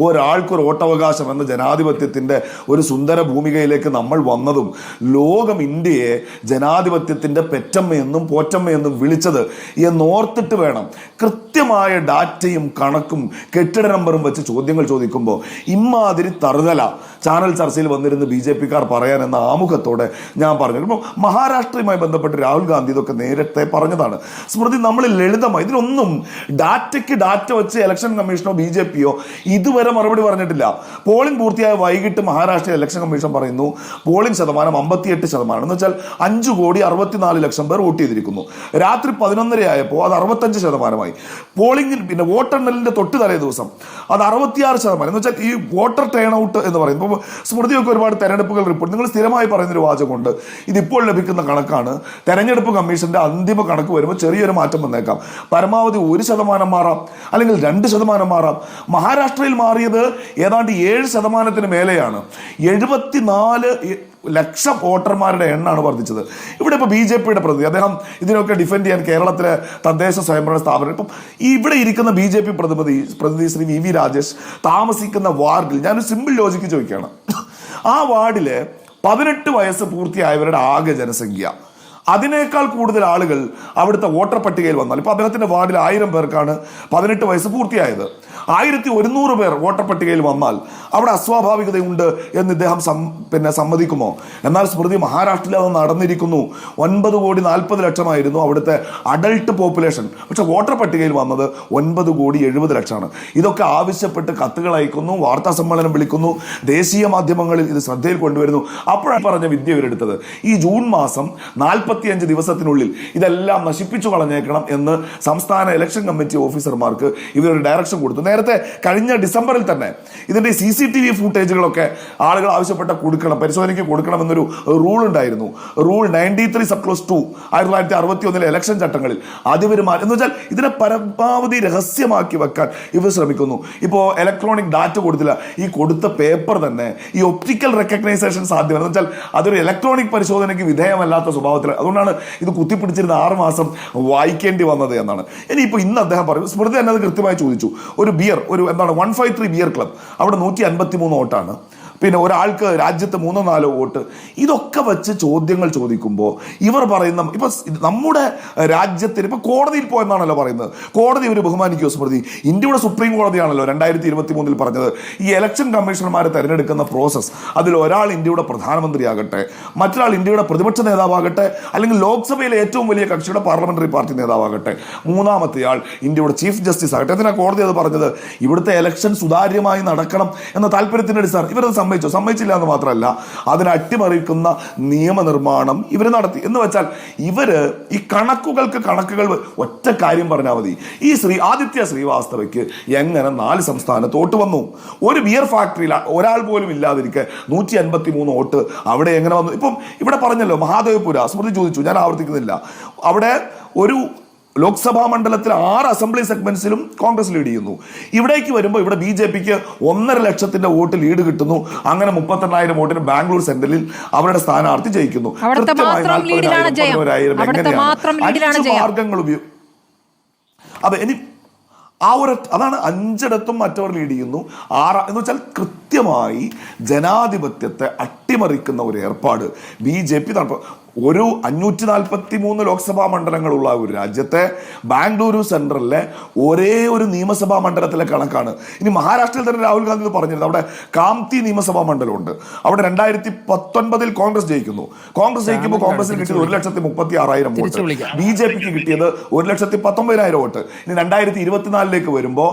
ഒരാൾക്കൊരു വോട്ടവകാശം എന്ന ജനാധിപത്യത്തിന്റെ ഒരു സുന്ദര ഭൂമികയിലേക്ക് നമ്മൾ വന്നതും ലോകം ഇന്ത്യയെ ജനാധിപത്യത്തിന്റെ പെറ്റമ്മയെന്നും പോറ്റമ്മയെന്നും വിളിച്ചത് എന്നോർത്തിട്ട് വേണം കൃത്യമായ ഡാറ്റയും കണക്കും കെട്ടിട നമ്പറും വെച്ച് ചോദ്യങ്ങൾ ചോദിക്കുമ്പോൾ ഇമ്മാതിരി തറുതല ചാനൽ ചർച്ചയിൽ വന്നിരുന്ന് BJPക്കാർ പറയാൻ എന്ന ആമുഖത്തോടെ ഞാൻ പറഞ്ഞു. ഇപ്പോൾ മഹാരാഷ്ട്രയുമായി ബന്ധപ്പെട്ട് രാഹുൽ ഗാന്ധി ഇതൊക്കെ നേരത്തെ പറഞ്ഞതാണ്. സ്മൃതി, നമ്മൾ ലളിതമായി ഇതിനൊന്നും ഡാറ്റയ്ക്ക് ഡാറ്റ വെച്ച് ഇലക്ഷൻ കമ്മീഷനോ BJPയോ ഇതുവരെ മറുപടി പറഞ്ഞിട്ടില്ല. പോളിംഗ് പൂർത്തിയായ വൈകിട്ട് മഹാരാഷ്ട്ര ഇലക്ഷൻ കമ്മീഷൻ പറയുന്നു പോളിംഗ് ശതമാനം 58% എന്ന് വെച്ചാൽ 5,64,00,000 പേർ വോട്ട് ചെയ്തിരിക്കുന്നു. രാത്രി 11:30 ആയപ്പോൾ അത് 65%. പോളിംഗിൽ പിന്നെ വോട്ടെണ്ണലിന്റെ തൊട്ട് തലേ ദിവസം അത് 66% എന്ന് വെച്ചാൽ ഈ വോട്ടർ ടേൺ ഔട്ട് എന്ന് പറയുന്നത്. ഇപ്പോൾ സ്മൃതിയൊക്കെ ഒരുപാട് തെരഞ്ഞെടുപ്പുകൾ റിപ്പോർട്ട്, നിങ്ങൾ സ്ഥിരമായി പറയുന്നൊരു വാചകമുണ്ട്, ഇതിപ്പോൾ ലഭിക്കുന്ന കണക്കാണ്, തെരഞ്ഞെടുപ്പ് കമ്മീഷന്റെ അന്തിമ കണക്ക് വരുമ്പോൾ ചെറിയൊരു മാറ്റം വന്നേക്കാം, പരമാവധി 1% മാറാം, അല്ലെങ്കിൽ 2% മാറാം. മഹാരാഷ്ട്രയിൽ മാറിയത് ഏതാണ്ട് 7% മേലെയാണ്. 74 ലക്ഷം വോട്ടർമാരുടെ എണ്ണമാണ് വർദ്ധിച്ചത്. ഇവിടെ ഇപ്പോൾ BJPയുടെ പ്രതിനിധി, അദ്ദേഹം ഇതിനൊക്കെ ഡിഫെൻഡ് ചെയ്യാൻ കേരളത്തിലെ തദ്ദേശ സ്വയംഭരണ സ്ഥാപനം, ഇപ്പം ഇവിടെ ഇരിക്കുന്ന BJP പ്രതിനിധി ശ്രീ VV രാജേഷ് താമസിക്കുന്ന വാർഡിൽ ഞാനൊരു സിമ്പിൾ ലോജിക്ക് ചോദിക്കുകയാണ്. ആ വാർഡിലെ 18 വയസ്സ് പൂർത്തിയായവരുടെ ആകെ ജനസംഖ്യ അതിനേക്കാൾ കൂടുതൽ ആളുകൾ അവിടുത്തെ വോട്ടർ പട്ടികയിൽ വന്നാൽ, ഇപ്പൊ അദ്ദേഹത്തിന്റെ വാർഡിൽ 1000 പേർക്കാണ് 18 വയസ്സ് പൂർത്തിയായത്. 1100 പേർ വോട്ടർ പട്ടികയിൽ വന്നാൽ അവിടെ അസ്വാഭാവികതയുണ്ട് എന്ന് ഇദ്ദേഹം സമ്മതിക്കുമോ? എന്നാൽ സ്മൃതി, മഹാരാഷ്ട്രയിൽ അത് നടന്നിരിക്കുന്നു. 9,40,00,000 അവിടുത്തെ അഡൾട്ട് പോപ്പുലേഷൻ. പക്ഷെ വോട്ടർ പട്ടികയിൽ വന്നത് 9,70,00,000. ഇതൊക്കെ ആവശ്യപ്പെട്ട് കത്തുകൾ അയക്കുന്നു, വാർത്താ സമ്മേളനം വിളിക്കുന്നു, ദേശീയ മാധ്യമങ്ങളിൽ ഇത് ശ്രദ്ധയിൽ കൊണ്ടുവരുന്നു. അപ്പോഴാണ് പറഞ്ഞ വിദ്യ ഇവരെടുത്തത്. ഈ ജൂൺ മാസം 45 ദിവസത്തിനുള്ളിൽ ഇതെല്ലാം നശിപ്പിച്ചു കളഞ്ഞേക്കണം എന്ന് സംസ്ഥാന ഇലക്ഷൻ കമ്മിറ്റി ഓഫീസർമാർക്ക് ഇവരൊരു ഡയറക്ഷൻ കൊടുത്തു. നേരത്തെ കഴിഞ്ഞ ഡിസംബറിൽ തന്നെ ഇതിന്റെ CCTV ഫുട്ടേജുകളൊക്കെ ആളുകൾ ആവശ്യപ്പെട്ട പരിശോധനയ്ക്ക് കൊടുക്കണം എന്നൊരു റൂൾ ഉണ്ടായിരുന്നു. റൂൾ 93/2 1961 ഇലക്ഷൻ ചട്ടങ്ങളിൽ അതിവരുമാർ എന്ന് വെച്ചാൽ ഇതിനെ പരമാവധി രഹസ്യമാക്കി വെക്കാൻ ഇവർ ശ്രമിക്കുന്നു. ഇപ്പോൾ ഇലക്ട്രോണിക് ഡാറ്റ കൊടുത്തില്ല, ഈ കൊടുത്ത പേപ്പർ തന്നെ ഈ ഒപ്റ്റിക്കൽ റെക്കഗ്നൈസേഷൻ സാധ്യമല്ല. എന്ന് വെച്ചാൽ അതൊരു ഇലക്ട്രോണിക് പരിശോധനയ്ക്ക് വിധേയമല്ലാത്ത സ്വഭാവത്തിൽ, അതുകൊണ്ടാണ് ഇത് കുത്തിപ്പിടിച്ചിരുന്ന 6 മാസം വായിക്കേണ്ടി വന്നത് എന്നാണ്. ഇനിയിപ്പോൾ ഇന്ന് അദ്ദേഹം പറയും, സ്മൃതി തന്നെ അത് കൃത്യമായി ചോദിച്ചു. ഒരു 153 ബിയർ ക്ലബ്, അവിടെ 153 വോട്ടാണ്. പിന്നെ ഒരാൾക്ക് രാജ്യത്ത് 3-4 വോട്ട്. ഇതൊക്കെ വെച്ച് ചോദ്യങ്ങൾ ചോദിക്കുമ്പോൾ ഇവർ പറയുന്ന, ഇപ്പൊ നമ്മുടെ രാജ്യത്തിന് ഇപ്പൊ കോടതിയിൽ പോയെന്നാണല്ലോ പറയുന്നത്. കോടതി ഒരു ബഹുമാനിക്കോ സ്മൃതി? ഇന്ത്യയുടെ സുപ്രീം കോടതിയാണല്ലോ 2023 പറഞ്ഞത് ഈ ഇലക്ഷൻ കമ്മീഷണർമാരെ തെരഞ്ഞെടുക്കുന്ന പ്രോസസ്, അതിൽ ഒരാൾ ഇന്ത്യയുടെ പ്രധാനമന്ത്രിയാകട്ടെ, മറ്റൊരാൾ ഇന്ത്യയുടെ പ്രതിപക്ഷ നേതാവാകട്ടെ, അല്ലെങ്കിൽ ലോക്സഭയിലെ ഏറ്റവും വലിയ കക്ഷിയുടെ പാർലമെന്ററി പാർട്ടി നേതാവാകട്ടെ, മൂന്നാമത്തെ ആൾ ഇന്ത്യയുടെ ചീഫ് ജസ്റ്റിസ് ആകട്ടെ. എന്തിനാ കോടതി അത് പറഞ്ഞത്? ഇവിടുത്തെ ഇലക്ഷൻ സുതാര്യമായി നടക്കണം എന്ന താല്പര്യത്തിന്റെ അടിസ്ഥാനം. ഇവരത് സമ്മതിച്ചില്ല എന്ന് മാത്രമല്ല, അതിനെ അട്ടിമറിക്കുന്ന നിയമനിർമ്മാണം ഇവർ നടത്തി. എന്ന് വെച്ചാൽ ഇവര് ഈ കണക്കുകൾ ഒറ്റ കാര്യം പറഞ്ഞാൽ മതി. ഈ ആദിത്യ ശ്രീവാസ്തവയ്ക്ക് എങ്ങനെ 4 സംസ്ഥാനത്ത് വോട്ട് വന്നു? ഒരു ബിയർ ഫാക്ടറിയിൽ ഒരാൾ പോലും ഇല്ലാതിരിക്കെ 153 വോട്ട് അവിടെ എങ്ങനെ വന്നു? ഇപ്പം ഇവിടെ പറഞ്ഞല്ലോ മഹാദേവപുര, സ്മൃതി ചോദിച്ചു, ഞാൻ ആവർത്തിക്കുന്നില്ല. അവിടെ ഒരു ലോക്സഭാ മണ്ഡലത്തിൽ 6 അസംബ്ലി സെഗ്മെന്റ്സിലും കോൺഗ്രസ് ലീഡ് ചെയ്യുന്നു. ഇവിടേക്ക് വരുമ്പോൾ ഇവിടെ BJPക്ക് 1.5 ലക്ഷത്തിന്റെ വോട്ട് ലീഡ് കിട്ടുന്നു. അങ്ങനെ 32,000 വോട്ടിന് ബാംഗ്ലൂർ സെൻട്രലിൽ അവരുടെ സ്ഥാനാർത്ഥി ജയിക്കുന്നു. മാർഗങ്ങൾ അതെ, ഇനി അതാണ് 5ഇടത്തും മറ്റവർ ലീഡ് ചെയ്യുന്നു. എന്ന് വെച്ചാൽ കൃത്യമായി ജനാധിപത്യത്തെ അട്ടിമറിക്കുന്ന ഒരു ഏർപ്പാട് BJP ഒരു 543 ലോക്സഭാ മണ്ഡലങ്ങളുള്ള ഒരു രാജ്യത്തെ ബാംഗ്ലൂരു സെൻട്രലിലെ ഒരേ ഒരു നിയമസഭാ മണ്ഡലത്തിലെ കണക്കാണ്. ഇനി മഹാരാഷ്ട്രയിൽ തന്നെ രാഹുൽ ഗാന്ധി പറഞ്ഞിരുന്നു, അവിടെ കാംതി നിയമസഭാ മണ്ഡലമുണ്ട്. അവിടെ 2019 കോൺഗ്രസ് ജയിക്കുന്നു. കോൺഗ്രസ് ജയിക്കുമ്പോൾ കോൺഗ്രസിന് കിട്ടിയത് 1,36,000 വോട്ട്, BJPക്ക് കിട്ടിയത് 1,19,000 വോട്ട്. ഇനി 2024 വരുമ്പോൾ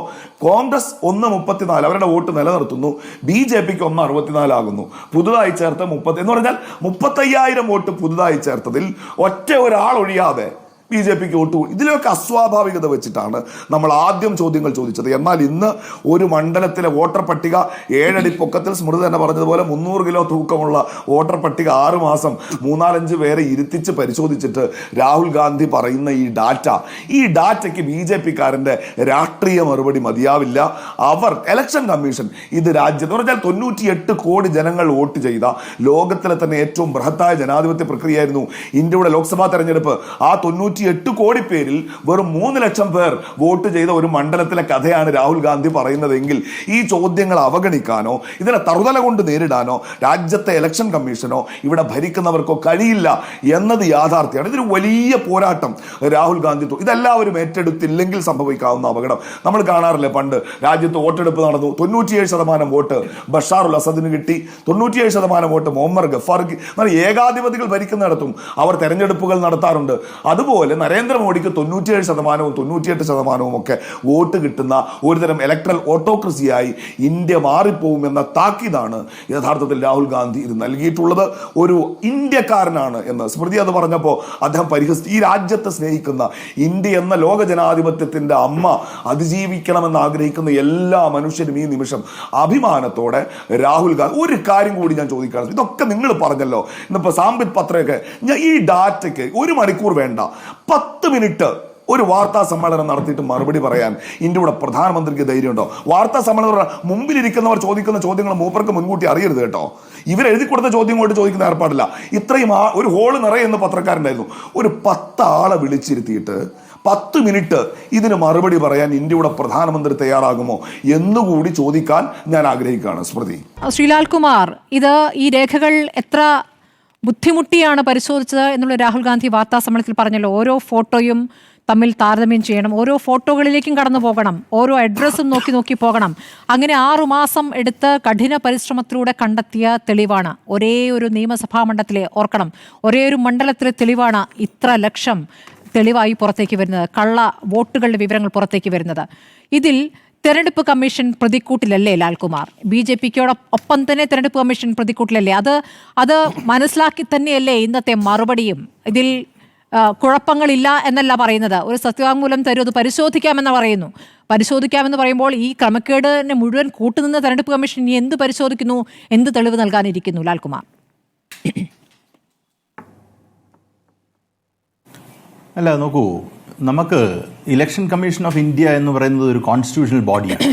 കോൺഗ്രസ് 1,34 അവരുടെ വോട്ട് നിലനിർത്തുന്നു, BJPക്ക് 1,64 ആകുന്നു. പുതുതായി ചേർത്ത് 30 എന്ന് പറഞ്ഞാൽ 35,000 വോട്ട് പുതുതായി ചേർത്തതിൽ ഒറ്റ ഒരാൾ ഒഴിയാതെ BJPക്ക് വോട്ട്. ഇതിലൊക്കെ അസ്വാഭാവികത വെച്ചിട്ടാണ് നമ്മൾ ആദ്യം ചോദ്യങ്ങൾ ചോദിച്ചത്. എന്നാൽ ഇന്ന് ഒരു മണ്ഡലത്തിലെ വോട്ടർ പട്ടിക 7 അടി പൊക്കത്തിൽ, സ്മൃതി തന്നെ പറഞ്ഞതുപോലെ 300 കിലോ തൂക്കമുള്ള വോട്ടർ പട്ടിക 6 മാസം 3-4 പേരെ ഇരുത്തിച്ച് പരിശോധിച്ചിട്ട് രാഹുൽ ഗാന്ധി പറയുന്ന ഈ ഡാറ്റയ്ക്ക് BJPക്കാരൻ്റെ രാഷ്ട്രീയ മറുപടി മതിയാവില്ല. ഇലക്ഷൻ കമ്മീഷൻ ഇത് രാജ്യത്ത് പറഞ്ഞാൽ 98 കോടി ജനങ്ങൾ വോട്ട് ചെയ്ത ലോകത്തിലെ തന്നെ ഏറ്റവും ബൃഹത്തായ ജനാധിപത്യ പ്രക്രിയയായിരുന്നു ഇന്ത്യയുടെ ലോക്സഭാ തെരഞ്ഞെടുപ്പ്. ആ 98 കോടി പേരിൽ വെറും 3 ലക്ഷം പേർ വോട്ട് ചെയ്ത ഒരു മണ്ഡലത്തിലെ കഥയാണ് രാഹുൽ ഗാന്ധി പറയുന്നതെങ്കിൽ ഈ ചോദ്യങ്ങൾ അവഗണിക്കാനോ ഇതിനെ തറുതല കൊണ്ട് നേരിടാനോ രാജ്യത്തെ ഇലക്ഷൻ കമ്മീഷനോ ഇവിടെ ഭരിക്കുന്നവർക്കോ കഴിയില്ല എന്നത് യാഥാർത്ഥ്യമാണ്. ഇതൊരു വലിയ പോരാട്ടം രാഹുൽ ഗാന്ധി ഇതെല്ലാവരും ഏറ്റെടുത്തില്ലെങ്കിൽ സംഭവിക്കാവുന്ന അപകടം നമ്മൾ കാണാറില്ലേ? പണ്ട് രാജ്യത്ത് വോട്ടെടുപ്പ് നടന്നു, 97% വോട്ട് ബഷാറുൽ അസദിന് കിട്ടി, 97% വോട്ട് മുഹമ്മദ് ഗഫാർക്ക്. ഏകാധിപതികൾ ഭരിക്കുന്നിടത്തും അവർ തെരഞ്ഞെടുപ്പുകൾ നടത്താറുണ്ട്. അതുപോലെ നരേന്ദ്രമോദിക്ക് 97%, 98% ഒക്കെ വോട്ട് കിട്ടുന്ന ഒരുതരം ഇലക്ട്രൽ ഓട്ടോക്രസിയായി ഇന്ത്യ മാറിപ്പോകുമെന്ന താക്കീതാണ് യഥാർത്ഥത്തിൽ രാഹുൽ ഗാന്ധി ഇത് നൽകിയിട്ടുള്ളത്. ഒരു ഇന്ത്യക്കാരനാണ് എന്ന് സ്മൃതി അത് പറഞ്ഞപ്പോൾ അദ്ദേഹം പരിഹസിച്ചു. ഈ രാജ്യത്തെ സ്നേഹിക്കുന്ന, ഇന്ത്യ എന്ന ലോക ജനാധിപത്യത്തിന്റെ അമ്മ അതിജീവിക്കണമെന്ന് ആഗ്രഹിക്കുന്ന എല്ലാ മനുഷ്യരും ഈ നിമിഷം അഭിമാനത്തോടെ രാഹുൽ ഗാന്ധി ഒരു കാര്യം കൂടി ഞാൻ ചോദിക്കുകയാണ്. ഇതൊക്കെ നിങ്ങൾ പറഞ്ഞല്ലോ, ഇന്നിപ്പോൾ സാമ്പിത് പത്രയൊക്കെ, ഈ ഡാറ്റയ്ക്ക് 1 മണിക്കൂർ വേണ്ട, 10 മിനിറ്റ് ഒരു വാർത്താ സമ്മേളനം നടത്തിയിട്ട് മറുപടി പറയാൻ ഇന്ത്യയുടെ പ്രധാനമന്ത്രിക്ക് ധൈര്യമുണ്ടോ? വാർത്താ സമ്മേളനം മുമ്പിലിരിക്കുന്നവർ ചോദിക്കുന്ന ചോദ്യങ്ങൾ മൂപ്പർക്ക് മുൻകൂട്ടി അറിയരുത് കേട്ടോ. ഇവരെഴുതി കൊടുത്ത ചോദ്യം കൊണ്ട് ചോദിക്കുന്ന ഏർപ്പാടില്ല. ഇത്രയും ഒരു ഹോള് നിറയെന്ന് പത്രക്കാരുണ്ടായിരുന്നു. ഒരു 10 ആളെ വിളിച്ചിരുത്തിയിട്ട് 10 മിനിറ്റ് ഇതിന് മറുപടി പറയാൻ ഇന്ത്യയുടെ പ്രധാനമന്ത്രി തയ്യാറാകുമോ എന്നുകൂടി ചോദിക്കാൻ ഞാൻ ആഗ്രഹിക്കുകയാണ്. സ്മൃതി. ശ്രീലാൽ കുമാർ, ഈ രേഖകൾ എത്ര ബുദ്ധിമുട്ടിയാണ് പരിശോധിച്ചത് എന്നുള്ള രാഹുൽ ഗാന്ധി വാർത്താ സമ്മേളനത്തിൽ പറഞ്ഞല്ലോ. ഓരോ ഫോട്ടോയും തമ്മിൽ താരതമ്യം ചെയ്യണം, ഓരോ ഫോട്ടോകളിലേക്കും കടന്നു പോകണം, ഓരോ അഡ്രസ്സും നോക്കി നോക്കി പോകണം. അങ്ങനെ 6 മാസം എടുത്ത് കഠിന പരിശ്രമത്തിലൂടെ കണ്ടെത്തിയ തെളിവാണ്. ഒരേ ഒരു നിയമസഭാ മണ്ഡലത്തിലെ, ഓർക്കണം, ഒരേ ഒരു മണ്ഡലത്തിലെ തെളിവാണ് ഇത്ര ലക്ഷം തെളിവായി പുറത്തേക്ക് വരുന്നത്, കള്ള വോട്ടുകളുടെ വിവരങ്ങൾ പുറത്തേക്ക് വരുന്നത്. ഇതിൽ തെരഞ്ഞെടുപ്പ് കമ്മീഷൻ പ്രതിക്കൂട്ടിലല്ലേ ലാൽകുമാർ? BJPക്കൊപ്പം തന്നെ തെരഞ്ഞെടുപ്പ് കമ്മീഷൻ പ്രതിക്കൂട്ടിലല്ലേ? അത് മനസ്സിലാക്കി തന്നെയല്ലേ ഇന്നത്തെ മറുപടിയും? ഇതിൽ കുഴപ്പങ്ങളില്ല എന്നല്ല പറയുന്നത്. ഒരു സത്യവാങ്മൂലം തരും, അത് പരിശോധിക്കാമെന്ന് പറയുന്നു. പരിശോധിക്കാമെന്ന് പറയുമ്പോൾ ഈ ക്രമക്കേടിനെ മുഴുവൻ കൂട്ടുനിന്ന തെരഞ്ഞെടുപ്പ് കമ്മീഷൻ ഇനി എന്ത് പരിശോധിക്കുന്നു, എന്ത് തെളിവ് നൽകാനിരിക്കുന്നു ലാൽകുമാർ? അല്ല, നോക്കൂ, നമുക്ക് ഇലക്ഷൻ കമ്മീഷൻ ഓഫ് ഇന്ത്യ എന്ന് പറയുന്നത് ഒരു കോൺസ്റ്റിറ്റ്യൂഷണൽ ബോഡിയാണ്.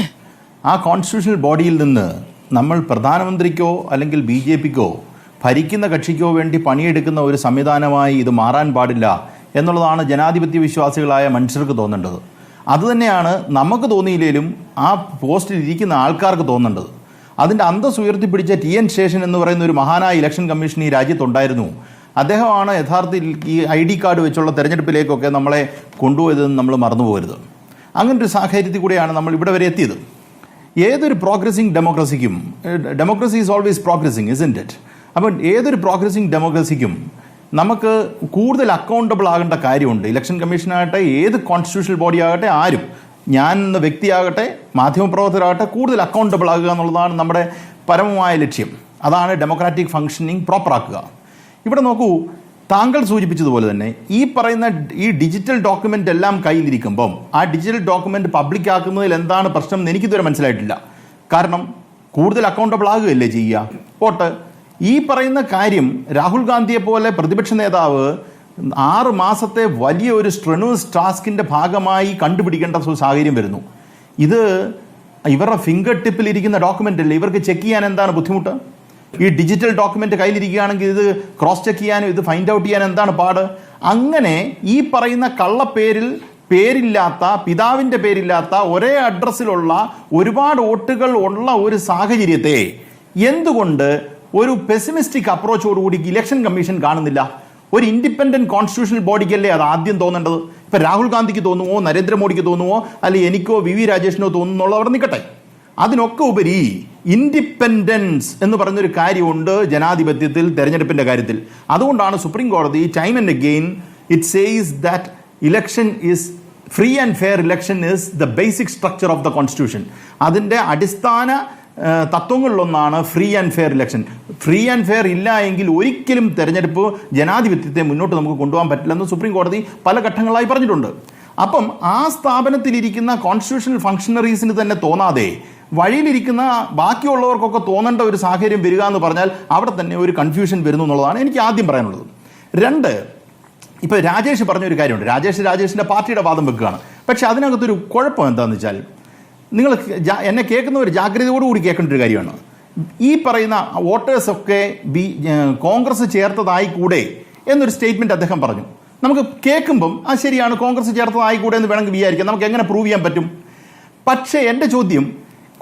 ആ കോൺസ്റ്റിറ്റ്യൂഷണൽ ബോഡിയിൽ നിന്ന് നമ്മൾ പ്രധാനമന്ത്രിക്കോ അല്ലെങ്കിൽ BJPക്കോ ഭരിക്കുന്ന കക്ഷിക്കോ വേണ്ടി പണിയെടുക്കുന്ന ഒരു സംവിധാനമായി ഇത് മാറാൻ പാടില്ല എന്നുള്ളതാണ് ജനാധിപത്യ വിശ്വാസികളായ മനുഷ്യർക്ക് തോന്നേണ്ടത്. അതുതന്നെയാണ് നമുക്ക് തോന്നിയില്ലെങ്കിലും ആ പോസ്റ്റിൽ ഇരിക്കുന്ന ആൾക്കാർക്ക് തോന്നേണ്ടത്. അതിൻ്റെ അന്തസ് ഉയർത്തിപ്പിടിച്ച TN ശേഷൻ എന്ന് പറയുന്ന ഒരു മഹാനായ ഇലക്ഷൻ കമ്മീഷൻ ഈ രാജ്യത്തുണ്ടായിരുന്നു. അദ്ദേഹമാണ് യഥാർത്ഥത്തിൽ ഈ ID കാർഡ് വെച്ചുള്ള തെരഞ്ഞെടുപ്പിലേക്കൊക്കെ നമ്മളെ കൊണ്ടുപോയതെന്ന് നമ്മൾ മറന്നുപോകരുത്. അങ്ങനൊരു സാഹചര്യത്തിൽ കൂടെയാണ് നമ്മൾ ഇവിടെ വരെ എത്തിയത്. ഏതൊരു പ്രോഗ്രസിങ് ഡെമോക്രസിക്കും, democracy is always progressing, isn't it? അപ്പം ഏതൊരു പ്രോഗ്രസിങ് ഡെമോക്രസിക്കും നമുക്ക് കൂടുതൽ അക്കൗണ്ടബിൾ ആകേണ്ട കാര്യമുണ്ട്. ഇലക്ഷൻ കമ്മീഷനാകട്ടെ, ഏത് കോൺസ്റ്റിറ്റ്യൂഷണൽ ബോഡി ആകട്ടെ, ആരും, ഞാൻ എന്ന വ്യക്തിയാകട്ടെ, മാധ്യമപ്രവർത്തകരാകട്ടെ, കൂടുതൽ അക്കൗണ്ടബിൾ ആകുക എന്നുള്ളതാണ് നമ്മുടെ പരമമായ ലക്ഷ്യം. അതാണ് ഡെമോക്രാറ്റിക് ഫംഗ്ഷനിങ് പ്രോപ്പറാക്കുക. ഇവിടെ നോക്കൂ, താങ്കൾ സൂചിപ്പിച്ചതുപോലെ തന്നെ ഈ പറയുന്ന ഈ ഡിജിറ്റൽ ഡോക്യുമെൻ്റ് എല്ലാം കയ്യിലിരിക്കുമ്പം ആ ഡിജിറ്റൽ ഡോക്യുമെൻ്റ് പബ്ലിക് ആക്കുന്നതിൽ എന്താണ് പ്രശ്നം എന്ന് എനിക്കിതുവരെ മനസ്സിലായിട്ടില്ല. കാരണം കൂടുതൽ അക്കൗണ്ടബിൾ ആകുകയല്ലേ ചെയ്യുക. പോട്ട്, ഈ പറയുന്ന കാര്യം രാഹുൽ ഗാന്ധിയെ പോലെ പ്രതിപക്ഷ നേതാവ് 6 മാസത്തെ വലിയ ഒരു സ്ട്രെനുവസ് ടാസ്കിൻ്റെ ഭാഗമായി കണ്ടുപിടിക്കേണ്ട സാഹചര്യം വരുന്നു. ഇത് ഇവരുടെ ഫിംഗർ ടിപ്പിലിരിക്കുന്ന ഡോക്യുമെൻ്റ് അല്ലേ, ഇവർക്ക് ചെക്ക് ചെയ്യാൻ എന്താണ് ബുദ്ധിമുട്ട്? ഈ ഡിജിറ്റൽ ഡോക്യുമെൻ്റ് കയ്യിലിരിക്കുകയാണെങ്കിൽ ഇത് ക്രോസ് ചെക്ക് ചെയ്യാനും ഇത് ഫൈൻഡ് ഔട്ട് ചെയ്യാൻ എന്താണ് പാട്? അങ്ങനെ ഈ പറയുന്ന പേരില്ലാത്ത, പിതാവിൻ്റെ പേരില്ലാത്ത, ഒരേ അഡ്രസ്സിലുള്ള ഒരുപാട് വോട്ടുകൾ ഉള്ള ഒരു സാഹചര്യത്തെ എന്തുകൊണ്ട് ഒരു പെസിമിസ്റ്റിക് അപ്രോച്ചോടുകൂടി ഇലക്ഷൻ കമ്മീഷൻ കാണുന്നില്ല? ഒരു ഇൻഡിപെൻഡന്റ് കോൺസ്റ്റിറ്റ്യൂഷണൽ ബോഡിക്കല്ലേ അത് ആദ്യം തോന്നേണ്ടത്. ഇപ്പം രാഹുൽ ഗാന്ധിക്ക് തോന്നുമോ, നരേന്ദ്രമോദിക്ക് തോന്നുമോ, അല്ലെങ്കിൽ എനിക്കോ VV രാജേഷിനോ തോന്നുന്നുള്ളൂ, അവിടെ നിൽക്കട്ടെ. അതിനൊക്കെ ഉപരി ഇൻഡിപെൻഡൻസ് എന്ന് പറയുന്നൊരു കാര്യമുണ്ട് ജനാധിപത്യത്തിൽ, തെരഞ്ഞെടുപ്പിൻ്റെ കാര്യത്തിൽ. അതുകൊണ്ടാണ് സുപ്രീം കോടതി time and again it says that election is free and fair election is the basic structure of the constitution. അതിൻ്റെ അടിസ്ഥാന തത്വങ്ങളിലൊന്നാണ് free and fair election. Free and fair ഇല്ല എങ്കിൽ ഒരിക്കലും തെരഞ്ഞെടുപ്പ് ജനാധിപത്യത്തെ മുന്നോട്ട് നമുക്ക് കൊണ്ടുപോകാൻ പറ്റില്ലെന്ന് സുപ്രീം കോടതി പല ഘട്ടങ്ങളായി പറഞ്ഞിട്ടുണ്ട്. അപ്പം ആ സ്ഥാപനത്തിലിരിക്കുന്ന കോൺസ്റ്റിറ്റ്യൂഷണൽ ഫംഗ്ഷണറീസിന് തന്നെ തോന്നാതെ വഴിയിലിരിക്കുന്ന ബാക്കിയുള്ളവർക്കൊക്കെ തോന്നേണ്ട ഒരു സാഹചര്യം വരിക എന്ന് പറഞ്ഞാൽ അവിടെ തന്നെ ഒരു കൺഫ്യൂഷൻ വരുന്നു എന്നുള്ളതാണ് എനിക്ക് ആദ്യം പറയാനുള്ളത്. 2, ഇപ്പോൾ രാജേഷ് പറഞ്ഞൊരു കാര്യമുണ്ട്. രാജേഷിൻ്റെ പാർട്ടിയുടെ വാദം വെക്കുകയാണ്. പക്ഷെ അതിനകത്തൊരു കുഴപ്പം എന്താണെന്ന് വെച്ചാൽ, നിങ്ങൾ എന്നെ കേൾക്കുന്നവർ ജാഗ്രതയോടുകൂടി കേൾക്കേണ്ട ഒരു കാര്യമാണ്. ഈ പറയുന്ന വോട്ടേഴ്സൊക്കെ കോൺഗ്രസ് ചേർത്തതായി കൂടെ എന്നൊരു സ്റ്റേറ്റ്മെൻറ്റ് അദ്ദേഹം പറഞ്ഞു. നമുക്ക് കേൾക്കുമ്പം അത് ശരിയാണ്, കോൺഗ്രസ് ചേർത്തതായി കൂടെ എന്ന് വേണമെങ്കിൽ വിചാരിക്കാം. നമുക്ക് എങ്ങനെ പ്രൂവ് ചെയ്യാൻ പറ്റും? പക്ഷേ എൻ്റെ ചോദ്യം,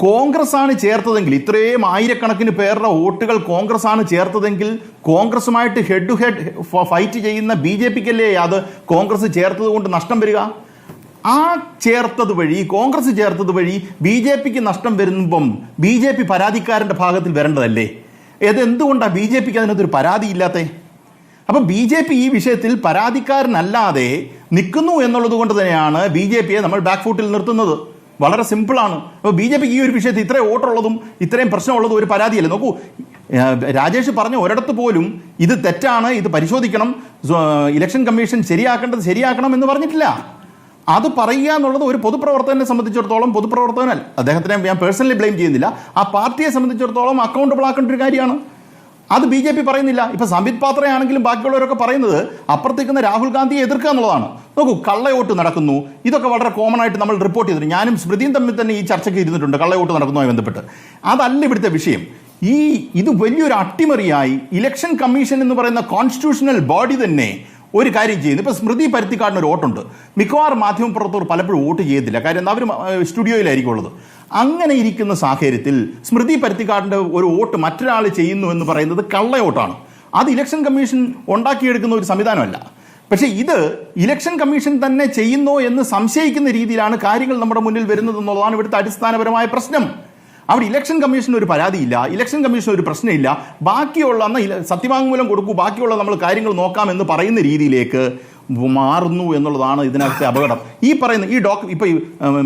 കോൺഗ്രസ് ആണ് ചേർത്തതെങ്കിൽ, ഇത്രയും ആയിരക്കണക്കിന് പേരുടെ വോട്ടുകൾ കോൺഗ്രസ് ആണ് ചേർത്തതെങ്കിൽ, കോൺഗ്രസുമായിട്ട് ഹെഡ് ടു ഹെഡ് ഫൈറ്റ് ചെയ്യുന്ന BJPക്കല്ലേ അത് കോൺഗ്രസ് ചേർത്തത് കൊണ്ട് നഷ്ടം വരിക? ആ ചേർത്തത് വഴി, കോൺഗ്രസ് ചേർത്തത് വഴി BJPക്ക് നഷ്ടം വരുമ്പം BJP പരാതിക്കാരൻ്റെ ഭാഗത്തിൽ വരേണ്ടതല്ലേ? എന്തുകൊണ്ടാണ് BJPക്ക് അതിനകത്തൊരു പരാതിയില്ലാത്തേ? അപ്പം BJP ഈ വിഷയത്തിൽ പരാതിക്കാരനല്ലാതെ നിൽക്കുന്നു എന്നുള്ളത് കൊണ്ട് തന്നെയാണ് BJPയെ നമ്മൾ ബാക്ക് ഫുട്ടിൽ നിർത്തുന്നത്. വളരെ സിമ്പിളാണ്. അപ്പോൾ BJPക്ക് ഈ ഒരു വിഷയത്തിൽ ഇത്രയും വോട്ടുള്ളതും ഇത്രയും പ്രശ്നമുള്ളതും ഒരു പരാതിയല്ലേ. നോക്കൂ, രാജേഷ് പറഞ്ഞ ഒരിടത്ത് പോലും ഇത് തെറ്റാണ്, ഇത് പരിശോധിക്കണം, ഇലക്ഷൻ കമ്മീഷൻ ശരിയാക്കണം എന്ന് പറഞ്ഞിട്ടില്ല. അത് പറയുക എന്നുള്ളത് ഒരു പൊതുപ്രവർത്തകനെ സംബന്ധിച്ചിടത്തോളം, പൊതുപ്രവർത്തകനല്ല, അദ്ദേഹത്തിനെ ഞാൻ പേഴ്സണലി ബ്ലെയിം ചെയ്യുന്നില്ല, ആ പാർട്ടിയെ സംബന്ധിച്ചിടത്തോളം അക്കൗണ്ടബിൾ ആക്കേണ്ട ഒരു കാര്യമാണ്. അത് BJP പറയുന്നില്ല. ഇപ്പൊ സംബിത് പാത്രയാണെങ്കിലും ബാക്കിയുള്ളവരൊക്കെ പറയുന്നത് അപ്പുറത്തേക്കുന്ന രാഹുൽ ഗാന്ധിയെ എതിർക്കുക എന്നുള്ളതാണ്. നോക്കൂ, കള്ളവോട്ട് നടക്കുന്നു, ഇതൊക്കെ വളരെ കോമൺ ആയിട്ട് നമ്മൾ റിപ്പോർട്ട് ചെയ്തിട്ടുണ്ട്. ഞാനും സ്മൃതിയും തമ്മിൽ തന്നെ ഈ ചർച്ചയ്ക്ക് ഇരുന്നിട്ടുണ്ട് കള്ളവോട്ട് നടക്കുന്നതുമായി ബന്ധപ്പെട്ട്. അതല്ല ഇവിടുത്തെ വിഷയം. ഇത് വലിയൊരു അട്ടിമറിയായി ഇലക്ഷൻ കമ്മീഷൻ എന്ന് പറയുന്ന കോൺസ്റ്റിറ്റ്യൂഷണൽ ബോഡി തന്നെ ഒരു കാര്യം ചെയ്യുന്നു. ഇപ്പോൾ സ്മൃതി പരുത്തിക്കാടിന് ഒരു വോട്ടുണ്ട്. മിക്കവാറും മാധ്യമപ്രവർത്തകർ പലപ്പോഴും വോട്ട് ചെയ്യത്തില്ല, കാര്യം അവർ സ്റ്റുഡിയോയിലായിരിക്കും ഉള്ളത്. അങ്ങനെ ഇരിക്കുന്ന സാഹചര്യത്തിൽ സ്മൃതി പരുത്തിക്കാടിൻ്റെ ഒരു വോട്ട് മറ്റൊരാൾ ചെയ്യുന്നു എന്ന് പറയുന്നത് കള്ളവോട്ടാണ്. അത് ഇലക്ഷൻ കമ്മീഷൻ ഉണ്ടാക്കിയെടുക്കുന്ന ഒരു സംവിധാനമല്ല. പക്ഷേ ഇത് ഇലക്ഷൻ കമ്മീഷൻ തന്നെ ചെയ്യുന്നോ എന്ന് സംശയിക്കുന്ന രീതിയിലാണ് കാര്യങ്ങൾ നമ്മുടെ മുന്നിൽ വരുന്നത് എന്നുള്ളതാണ് ഇവിടുത്തെ അടിസ്ഥാനപരമായ പ്രശ്നം. അവിടെ ഇലക്ഷൻ കമ്മീഷന് ഒരു പരാതിയില്ല, ഇലക്ഷൻ കമ്മീഷന് ഒരു പ്രശ്നമില്ല, ബാക്കിയുള്ള സത്യവാങ്മൂലം കൊടുക്കൂ, ബാക്കിയുള്ള നമ്മൾ കാര്യങ്ങൾ നോക്കാമെന്ന് പറയുന്ന രീതിയിലേക്ക് മാറുന്നു എന്നുള്ളതാണ് ഇതിനകത്തെ അപകടം. ഈ ഇപ്പൊ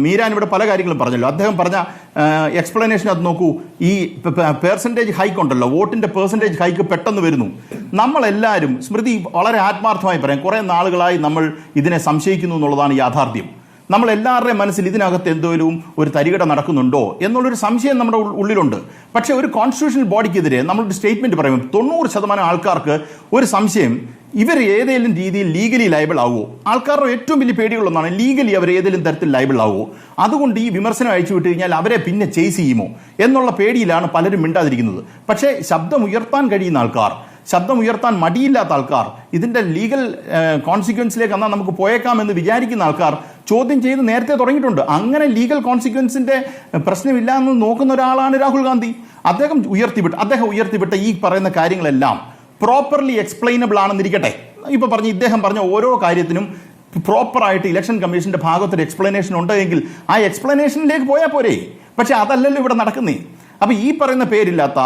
മീരാൻ ഇവിടെ പല കാര്യങ്ങളും പറഞ്ഞല്ലോ. അദ്ദേഹം പറഞ്ഞ എക്സ്പ്ലനേഷൻ അത് നോക്കൂ. ഈ പെർസെൻറ്റേജ് ഹൈക്ക് ഉണ്ടല്ലോ, വോട്ടിന്റെ പെർസെൻറ്റേജ് ഹൈക്ക് പെട്ടെന്ന് വരുന്നു. നമ്മളെല്ലാവരും, സ്മൃതി വളരെ ആത്മാർത്ഥമായി പറയാം, കുറെ നാളുകളായി നമ്മൾ ഇതിനെ സംശയിക്കുന്നു എന്നുള്ളതാണ് യാഥാർത്ഥ്യം. നമ്മൾ എല്ലാവരുടെയും മനസ്സിൽ ഇതിനകത്ത് എന്തോലും ഒരു തരികട നടക്കുന്നുണ്ടോ എന്നുള്ളൊരു സംശയം നമ്മുടെ ഉള്ളിലുണ്ട്. പക്ഷേ ഒരു കോൺസ്റ്റിറ്റ്യൂഷണൽ ബോഡിക്കെതിരെ നമ്മളൊരു സ്റ്റേറ്റ്മെന്റ് പറയുമ്പോൾ 90% ആൾക്കാർക്ക് ഒരു സംശയം, ഇവർ ഏതെങ്കിലും രീതിയിൽ ലീഗലി ലയബിൾ ആവുമോ? ആൾക്കാരുടെ ഏറ്റവും വലിയ പേടികളൊന്നാണ് ലീഗലി അവർ ഏതെങ്കിലും തരത്തിൽ ലയബിൾ ആവുമോ, അതുകൊണ്ട് ഈ വിമർശനം അയച്ചു വിട്ട് കഴിഞ്ഞാൽ അവരെ പിന്നെ ചേസ് ചെയ്യുമോ എന്നുള്ള പേടിയിലാണ് പലരും മിണ്ടാതിരിക്കുന്നത്. പക്ഷേ ശബ്ദം ഉയർത്താൻ കഴിയുന്ന ആൾക്കാർ, ശബ്ദം ഉയർത്താൻ മടിയില്ലാത്ത ആൾക്കാർ, ഇതിന്റെ ലീഗൽ കോൺസിക്വൻസിലേക്ക് എന്നാൽ നമുക്ക് പോയേക്കാമെന്ന് വിചാരിക്കുന്ന ആൾക്കാർ ചോദ്യം ചെയ്ത് നേരത്തെ തുടങ്ങിയിട്ടുണ്ട്. അങ്ങനെ ലീഗൽ കോൺസിക്വൻസിന്റെ പ്രശ്നമില്ല എന്ന് നോക്കുന്ന ഒരാളാണ് രാഹുൽ ഗാന്ധി. അദ്ദേഹം ഉയർത്തിവിട്ട ഈ പറയുന്ന കാര്യങ്ങളെല്ലാം പ്രോപ്പർലി എക്സ്പ്ലെയിനബിൾ ആണെന്നിരിക്കട്ടെ. ഇദ്ദേഹം പറഞ്ഞ ഓരോ കാര്യത്തിനും പ്രോപ്പറായിട്ട് ഇലക്ഷൻ കമ്മീഷന്റെ ഭാഗത്തൊരു എക്സ്പ്ലനേഷൻ ഉണ്ടെങ്കിൽ ആ എക്സ്പ്ലനേഷനിലേക്ക് പോയാൽ പോരെ. പക്ഷെ അതല്ലല്ലോ ഇവിടെ നടക്കുന്നേ. അപ്പൊ ഈ പറയുന്ന പേരില്ലാത്ത,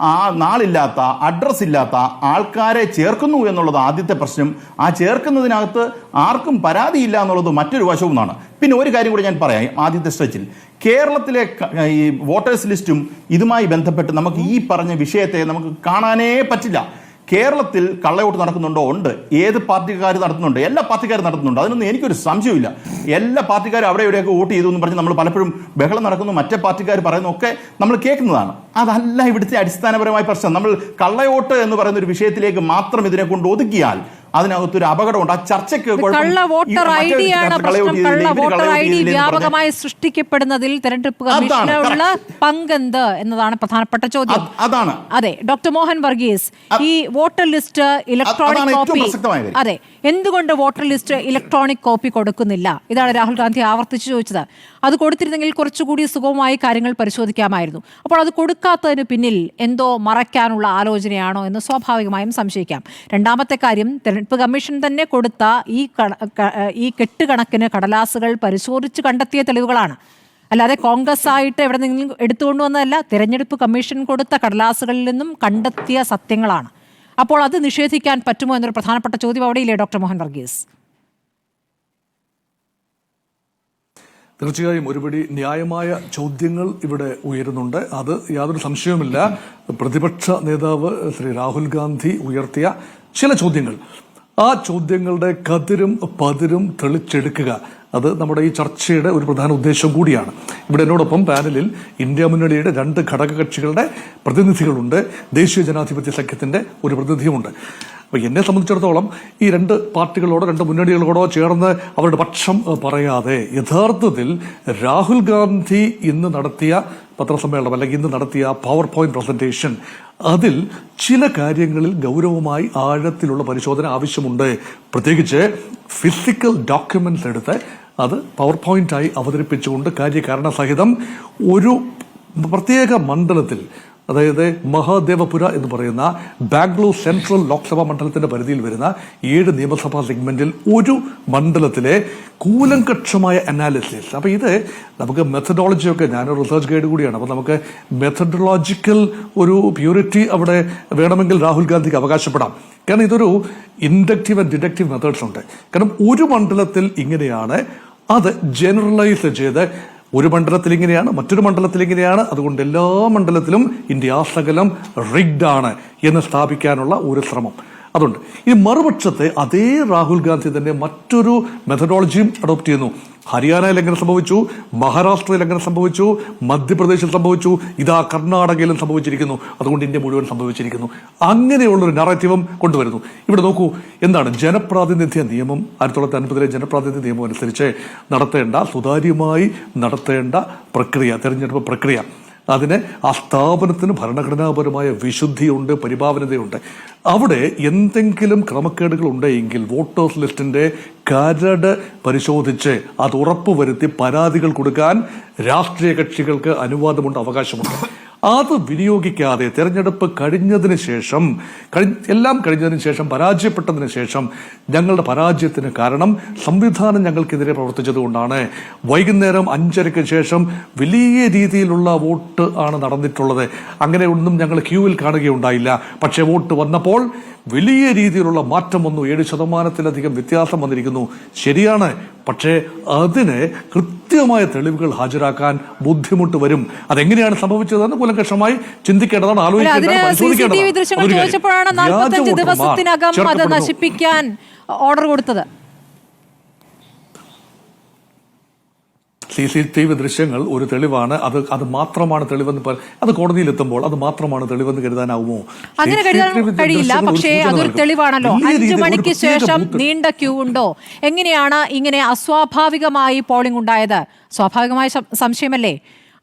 ആ നാളില്ലാത്ത, അഡ്രസ് ഇല്ലാത്ത ആൾക്കാരെ ചേർക്കുന്നു എന്നുള്ളത് ആദ്യത്തെ പ്രശ്നം. ആ ചേർക്കുന്നതിനകത്ത് ആർക്കും പരാതിയില്ല എന്നുള്ളത് മറ്റൊരു വശവുമാണ്. പിന്നെ ഒരു കാര്യം കൂടി ഞാൻ പറയാം. ആദ്യത്തെ സ്ട്രെച്ചിൽ കേരളത്തിലെ ഈ വോട്ടേഴ്സ് ലിസ്റ്റും ഇതുമായി ബന്ധപ്പെട്ട് നമുക്ക് ഈ പറഞ്ഞ വിഷയത്തെ നമുക്ക് കാണാനേ പറ്റില്ല. കേരളത്തിൽ കള്ളവോട്ട് നടക്കുന്നുണ്ടോ? ഉണ്ട്. ഏത് പാർട്ടിക്കാർ നടത്തുന്നുണ്ട്? എല്ലാ പാർട്ടിക്കാരും നടത്തുന്നുണ്ട്. അതിനൊന്നും എനിക്കൊരു സംശയമില്ല. എല്ലാ പാർട്ടിക്കാരും അവിടെ എവിടെയൊക്കെ വോട്ട് ചെയ്തു എന്ന് പറഞ്ഞ് നമ്മൾ പലപ്പോഴും ബഹളം നടക്കുന്നു, മറ്റേ പാർട്ടിക്കാർ പറയുന്നതൊക്കെ നമ്മൾ കേൾക്കുന്നതാണ്. അതല്ല ഇവിടുത്തെ അടിസ്ഥാനപരമായ പ്രശ്നം. നമ്മൾ കള്ളവോട്ട് എന്ന് പറയുന്ന ഒരു വിഷയത്തിലേക്ക് മാത്രം ഇതിനെ കൊണ്ട് ഒതുക്കിയാൽ അതിനകത്തൊരു അപകടമുണ്ട്. ആ ചർച്ചയ്ക്ക് വ്യാപകമായി സൃഷ്ടിക്കപ്പെടുന്നതിൽ തെരഞ്ഞെടുപ്പ് കമ്മീഷനുള്ള പങ്കെന്ത് എന്നതാണ് പ്രധാനപ്പെട്ട ചോദ്യം. അതാണ്. അതെ, ഡോക്ടർ മോഹൻ വർഗീസ്, ഈ വോട്ടർ ലിസ്റ്റ് ഇലക്ട്രോണിക് കോപ്പി, അതെ, എന്തുകൊണ്ട് വോട്ടർ ലിസ്റ്റ് ഇലക്ട്രോണിക് കോപ്പി കൊടുക്കുന്നില്ല? ഇതാണ് രാഹുൽ ഗാന്ധി ആവർത്തിച്ചു ചോദിച്ചത്. അത് കൊടുത്തിരുന്നെങ്കിൽ കുറച്ചുകൂടി സുഗമമായി കാര്യങ്ങൾ പരിശോധിക്കാമായിരുന്നു. അപ്പോൾ അത് കൊടുക്കാത്തതിന് പിന്നിൽ എന്തോ മറയ്ക്കാനുള്ള ആലോചനയാണോ എന്ന് സ്വാഭാവികമായും സംശയിക്കാം. രണ്ടാമത്തെ കാര്യം, തെരഞ്ഞെടുപ്പ് കമ്മീഷൻ തന്നെ കൊടുത്ത ഈ കെട്ടുകണക്കിന് കടലാസുകൾ പരിശോധിച്ച് കണ്ടെത്തിയ തെളിവുകളാണ്. അല്ലാതെ കോൺഗ്രസ് ആയിട്ട് എവിടെ നിന്നും എടുത്തുകൊണ്ടുവന്നതല്ല, തെരഞ്ഞെടുപ്പ് കമ്മീഷൻ കൊടുത്ത കടലാസുകളിൽ നിന്നും കണ്ടെത്തിയ സത്യങ്ങളാണ്. അപ്പോൾ അത് നിഷേധിക്കാൻ പറ്റുമോ എന്നൊരു പ്രധാനപ്പെട്ട ചോദ്യം അവിടെയില്ലേ ഡോക്ടർ മോഹൻ വർഗീസ്? തീർച്ചയായും ഒരുപടി ന്യായമായ ചോദ്യങ്ങൾ ഇവിടെ ഉയരുന്നുണ്ട്. അത് യാതൊരു സംശയവുമില്ല. പ്രതിപക്ഷ നേതാവ് ശ്രീ രാഹുൽ ഗാന്ധി ഉയർത്തിയ ചില ചോദ്യങ്ങൾ, ആ ചോദ്യങ്ങളുടെ കതിരും പതിരും തെളിച്ചെടുക്കുക, അത് നമ്മുടെ ഈ ചർച്ചയുടെ ഒരു പ്രധാന ഉദ്ദേശം കൂടിയാണ്. ഇവിടെ എന്നോടൊപ്പം പാനലിൽ ഇന്ത്യ മുന്നണിയുടെ 2 ഘടകകക്ഷികളുടെ പ്രതിനിധികളുണ്ട്, ദേശീയ ജനാധിപത്യ സഖ്യത്തിന്റെ ഒരു പ്രതിനിധിയുമുണ്ട്. അപ്പോൾ എന്നെ സംബന്ധിച്ചിടത്തോളം ഈ 2 പാർട്ടികളോടോ 2 മുന്നണികളോടോ ചേർന്ന് അവരുടെ പക്ഷം പറയാതെ യഥാർത്ഥത്തിൽ രാഹുൽ ഗാന്ധി ഇന്ന് നടത്തിയ പത്രസമ്മേളനം അല്ലെങ്കിൽ ഇന്ന് നടത്തിയ പവർ പോയിന്റ് പ്രസന്റേഷൻ, അതിൽ ചില കാര്യങ്ങളിൽ ഗൗരവമായി ആഴത്തിലുള്ള പരിശോധന ആവശ്യമുണ്ട്. പ്രത്യേകിച്ച് ഫിസിക്കൽ ഡോക്യുമെന്റ്സ് എടുത്ത് അത് പവർ പോയിന്റായി അവതരിപ്പിച്ചുകൊണ്ട് കാര്യകാരണ സഹിതം ഒരു പ്രത്യേക മണ്ഡലത്തിൽ, അതായത് മഹാദേവപുര എന്ന് പറയുന്ന ബാംഗ്ലൂർ സെൻട്രൽ ലോക്സഭാ മണ്ഡലത്തിന്റെ പരിധിയിൽ വരുന്ന 7 നിയമസഭാ സെഗ്മെന്റിൽ ഒരു മണ്ഡലത്തിലെ കൂലങ്കക്ഷമായ അനാലിസിസ്. അപ്പൊ ഇത് നമുക്ക് മെത്തഡോളജിയൊക്കെ, ഞാനൊരു റിസർച്ച് ഗൈഡ് കൂടിയാണ്, അപ്പൊ നമുക്ക് മെത്തഡോളജിക്കൽ ഒരു പ്യൂരിറ്റി അവിടെ വേണമെങ്കിൽ രാഹുൽ ഗാന്ധിക്ക് അവകാശപ്പെടാം. കാരണം ഇതൊരു ഇൻഡക്റ്റീവ് ആൻഡ് ഡിഡക്റ്റീവ് മെത്തേഡ്സ് ഉണ്ട്. കാരണം ഒരു മണ്ഡലത്തിൽ ഇങ്ങനെയാണ്, അത് ജനറലൈസ് ചെയ്ത് ഒരു മണ്ഡലത്തിൽ ഇങ്ങനെയാണ്, മറ്റൊരു മണ്ഡലത്തിൽ ഇങ്ങനെയാണ്, അതുകൊണ്ട് എല്ലാ മണ്ഡലത്തിലും ഇന്ത്യാസകലം റിഗ്ഡ് ആണ് എന്ന് സ്ഥാപിക്കാനുള്ള ഒരു ശ്രമം അതുണ്ട്. ഇനി മറുപക്ഷത്തെ അതേ രാഹുൽ ഗാന്ധി തന്നെ മറ്റൊരു മെത്തഡോളജിയും അഡോപ്റ്റ് ചെയ്യുന്നു. ഹരിയാനയിൽ എങ്ങനെ സംഭവിച്ചു, മഹാരാഷ്ട്രയിൽ എങ്ങനെ സംഭവിച്ചു, മധ്യപ്രദേശിൽ സംഭവിച്ചു, ഇതാ കർണാടകയിലും സംഭവിച്ചിരിക്കുന്നു, അതുകൊണ്ട് ഇന്ത്യ മുഴുവൻ സംഭവിച്ചിരിക്കുന്നു. അങ്ങനെയുള്ളൊരു നറേറ്റീവും കൊണ്ടുവരുന്നു. ഇവിടെ നോക്കൂ, എന്താണ് ജനപ്രാതിനിധ്യ നിയമം, 1950 ജനപ്രാതിനിധ്യ നിയമം അനുസരിച്ച് സുതാര്യമായി നടത്തേണ്ട പ്രക്രിയ, തെരഞ്ഞെടുപ്പ് പ്രക്രിയ, അതിന് ആ സ്ഥാപനത്തിന് ഭരണഘടനാപരമായ വിശുദ്ധിയുണ്ട്, പരിപാവനതയുണ്ട്. അവിടെ എന്തെങ്കിലും ക്രമക്കേടുകൾ ഉണ്ടെങ്കിൽ വോട്ടേഴ്സ് ലിസ്റ്റിന്റെ കരട് പരിശോധിച്ച് അത് ഉറപ്പുവരുത്തി പരാതികൾ കൊടുക്കാൻ രാഷ്ട്രീയ കക്ഷികൾക്ക് അനുവാദമുണ്ട്, അവകാശമുണ്ട്. അത് വിനിയോഗിക്കാതെ തെരഞ്ഞെടുപ്പ് കഴിഞ്ഞതിന് ശേഷം എല്ലാം കഴിഞ്ഞതിന് ശേഷം പരാജയപ്പെട്ടതിന് ശേഷം ഞങ്ങളുടെ പരാജയത്തിന് കാരണം സംവിധാനം ഞങ്ങൾക്കെതിരെ പ്രവർത്തിച്ചതുകൊണ്ടാണ്. വൈകുന്നേരം 5:30 ശേഷം വലിയ രീതിയിലുള്ള വോട്ട് ആണ് നടന്നിട്ടുള്ളത്. അങ്ങനെ ഒന്നും ഞങ്ങൾ ക്യൂവിൽ കാണുകയുണ്ടായില്ല. പക്ഷേ വോട്ട് വന്നപ്പോൾ വലിയ രീതിയിലുള്ള മാറ്റം വന്നു. 7% വ്യത്യാസം വന്നിരിക്കുന്നു. ശരിയാണ്. പക്ഷേ അതിന് കൃത്യമായ തെളിവുകൾ ഹാജരാക്കാൻ ബുദ്ധിമുട്ട് വരും. അതെങ്ങനെയാണ് സംഭവിച്ചതെന്ന് കൂലങ്കഷമായി ചിന്തിക്കേണ്ടതാണ്, ആലോചിക്കേണ്ടതാണ്, ചോദിച്ചപ്പോഴാണ് 45 ദിവസത്തിനകം അത് നശിപ്പിക്കാൻ ഓർഡർ കൊടുത്തത്. CCTV ദൃശ്യങ്ങൾ ഒരു തെളിവാണ്. അത് മാത്രമാണ് തെളിവെന്ന് അത് കോടതിയിലെത്തുമ്പോൾ അത് മാത്രമാണ് തെളിവെന്ന് കരുതാനാവുമോ? അങ്ങനെ കരുതാൻ കഴിയില്ല. പക്ഷേ അതൊരു തെളിവാണല്ലോ. 5 മണിക്ക് ശേഷം നീണ്ട ക്യൂ ഉണ്ടോ? എങ്ങനെയാണ് ഇങ്ങനെ അസ്വാഭാവികമായി പോളിംഗ് ഉണ്ടായത്? സ്വാഭാവികമായ സംശയമല്ലേ?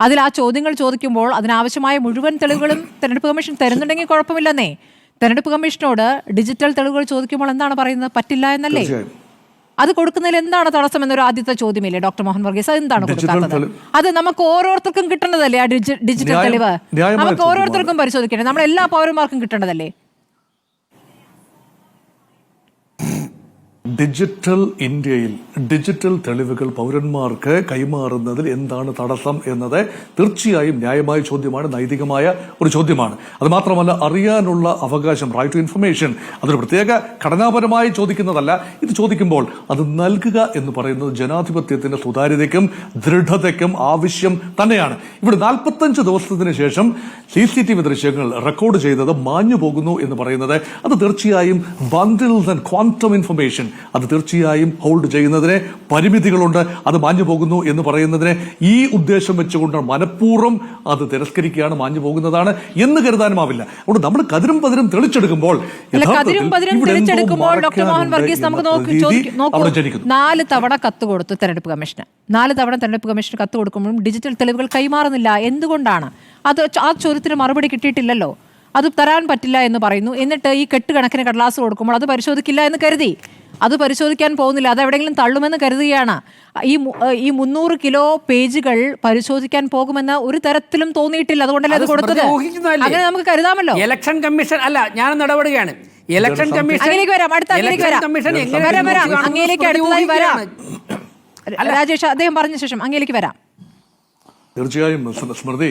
അതിൽ ആ ചോദ്യങ്ങൾ ചോദിക്കുമ്പോൾ അതിനാവശ്യമായ മുഴുവൻ തെളിവുകളും തെരഞ്ഞെടുപ്പ് കമ്മീഷൻ തരുന്നുണ്ടെങ്കിൽ കുഴപ്പമില്ലെന്നേ. തെരഞ്ഞെടുപ്പ് കമ്മീഷനോട് ഡിജിറ്റൽ തെളിവുകൾ ചോദിക്കുമ്പോൾ എന്താണ് പറയുന്നത്? പറ്റില്ല എന്നല്ലേ? അത് കൊടുക്കുന്നതിൽ എന്താണ് തടസ്സം എന്നൊരു ആദ്യത്തെ ചോദ്യമില്ലേ ഡോക്ടർ മോഹൻ വർഗീസ്? അത് എന്താണ് കൊടുക്കാത്തത്? അത് നമുക്ക് ഓരോരുത്തർക്കും കിട്ടേണ്ടതല്ലേ? ആ ഡിജിറ്റൽ തെളിവ് നമുക്ക് ഓരോരുത്തർക്കും പരിശോധിക്കണ്ടേ? നമ്മൾ എല്ലാ പൗരന്മാർക്കും കിട്ടേണ്ടതല്ലേ? ഡിജിറ്റൽ ഇന്ത്യയിൽ ഡിജിറ്റൽ തെളിവുകൾ പൗരന്മാർക്ക് കൈമാറുന്നതിൽ എന്താണ് തടസ്സം എന്നത് തീർച്ചയായും ന്യായമായ ചോദ്യമാണ്, നൈതികമായ ഒരു ചോദ്യമാണ്. അത് മാത്രമല്ല, അറിയാനുള്ള അവകാശം, റൈറ്റ് ടു ഇൻഫർമേഷൻ, അതൊരു പ്രത്യേക ഘടനാപരമായി ചോദിക്കുന്നതല്ല. ഇത് ചോദിക്കുമ്പോൾ അത് നൽകുക എന്ന് പറയുന്നത് ജനാധിപത്യത്തിന്റെ സുതാര്യതയ്ക്കും ദൃഢതയ്ക്കും ആവശ്യം തന്നെയാണ്. ഇവിടെ 45 ദിവസത്തിന് ശേഷം CCTV ദൃശ്യങ്ങൾ റെക്കോർഡ് ചെയ്തത് മാഞ്ഞു പോകുന്നു എന്ന് പറയുന്നത് അത് തീർച്ചയായും ബണ്ടിൽസ് ആൻഡ് ക്വാണ്ടം ഇൻഫർമേഷൻ, അത് തീർച്ചയായും ഹോൾഡ് ചെയ്യുന്നതിന് പരിമിതികളുണ്ട്. അത് മാഞ്ഞു പോകുന്നു എന്ന് പറയുന്നതിന് ഈ ഉദ്ദേശം വെച്ചുകൊണ്ട് മനഃപൂർവ്വം അത് തിരസ്കരിക്കുകയാണ്, മാഞ്ഞു പോകുന്നതാണ് എന്ന് കരുതാനുമാവില്ല. അതുകൊണ്ട് നമ്മൾ കതിരും പതിരും തെളിച്ചെടുക്കുമ്പോൾ ഡോക്ടർ മോഹൻ വർഗീസ് നമുക്ക് നോക്കൂ, 4 തവണ കത്ത് കൊടുത്തു തെരഞ്ഞെടുപ്പ് കമ്മീഷന്. 4 തവണ തെരഞ്ഞെടുപ്പ് കമ്മീഷന് കത്ത് കൊടുക്കുമ്പോഴും ഡിജിറ്റൽ തെളിവുകൾ കൈമാറുന്നില്ല. എന്തുകൊണ്ടാണ്? ആ ചോദ്യത്തിന് മറുപടി കിട്ടിയിട്ടില്ലല്ലോ. അത് തരാൻ പറ്റില്ല എന്ന് പറയുന്നു. എന്നിട്ട് ഈ കെട്ടുകണക്കിന് കടലാസ് കൊടുക്കുമ്പോൾ അത് പരിശോധിക്കില്ല എന്ന് കരുതി. അത് പരിശോധിക്കാൻ പോകുന്നില്ല, അത് എവിടെയെങ്കിലും തള്ളുമെന്ന് കരുതുകയാണ്. ഈ 300 കിലോ പേജുകൾ പരിശോധിക്കാൻ പോകുമെന്ന് ഒരു തരത്തിലും തോന്നിയിട്ടില്ല. അതുകൊണ്ടല്ലേ അത് കൊടുത്തത്. അങ്ങനെ നമുക്ക് കരുതാമല്ലോ. ഇലക്ഷൻ കമ്മീഷൻ അല്ല, ഞാൻ നടപടിയാണ്. ഇലക്ഷൻ കമ്മീഷൻ അങ്ങേലേക്ക് വരാം. അങ്ങേലേക്ക് അടുത്തതായി വരാം. രാജേഷ്, അദ്ദേഹം പറഞ്ഞ ശേഷം അങ്ങേലേക്ക് വരാം. തീർച്ചയായും സ്മൃതി,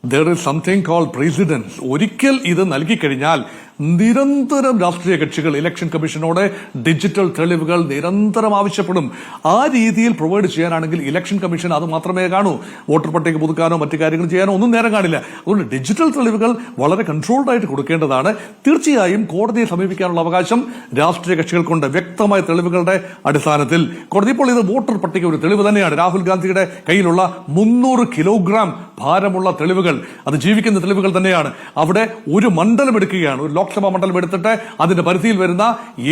there is something called precedence. ഒരിക്കൽ ഇത് നൽകിക്കഴിഞ്ഞാൽ നിരന്തരം രാഷ്ട്രീയ കക്ഷികൾ ഇലക്ഷൻ കമ്മീഷനോട് ഡിജിറ്റൽ തെളിവുകൾ നിരന്തരം ആവശ്യപ്പെടും. ആ രീതിയിൽ പ്രൊവൈഡ് ചെയ്യാനാണെങ്കിൽ ഇലക്ഷൻ കമ്മീഷൻ അത് മാത്രമേ കാണൂ. വോട്ടർ പട്ടിക പുതുക്കാനോ മറ്റു കാര്യങ്ങൾ ചെയ്യാനോ ഒന്നും നേരം കാണില്ല. അതുകൊണ്ട് ഡിജിറ്റൽ തെളിവുകൾ വളരെ കൺട്രോൾഡ് ആയിട്ട് കൊടുക്കേണ്ടതാണ്. തീർച്ചയായും കോടതിയെ സമീപിക്കാനുള്ള അവകാശം രാഷ്ട്രീയ കക്ഷികൾക്കുണ്ട്, വ്യക്തമായ തെളിവുകളുടെ അടിസ്ഥാനത്തിൽ. കോടതി ഇപ്പോൾ ഇത് വോട്ടർ പട്ടിക ഒരു തെളിവ് തന്നെയാണ്. രാഹുൽ ഗാന്ധിയുടെ കയ്യിലുള്ള 300 കിലോഗ്രാം ഭാരമുള്ള തെളിവുകൾ, അത് ജീവിക്കുന്ന തെളിവുകൾ തന്നെയാണ്. അവിടെ ഒരു മണ്ഡലം എടുക്കുകയാണ്, ഒരു ലോക്സഭാ മണ്ഡലം എടുത്തിട്ട് അതിന്റെ പരിധിയിൽ വരുന്ന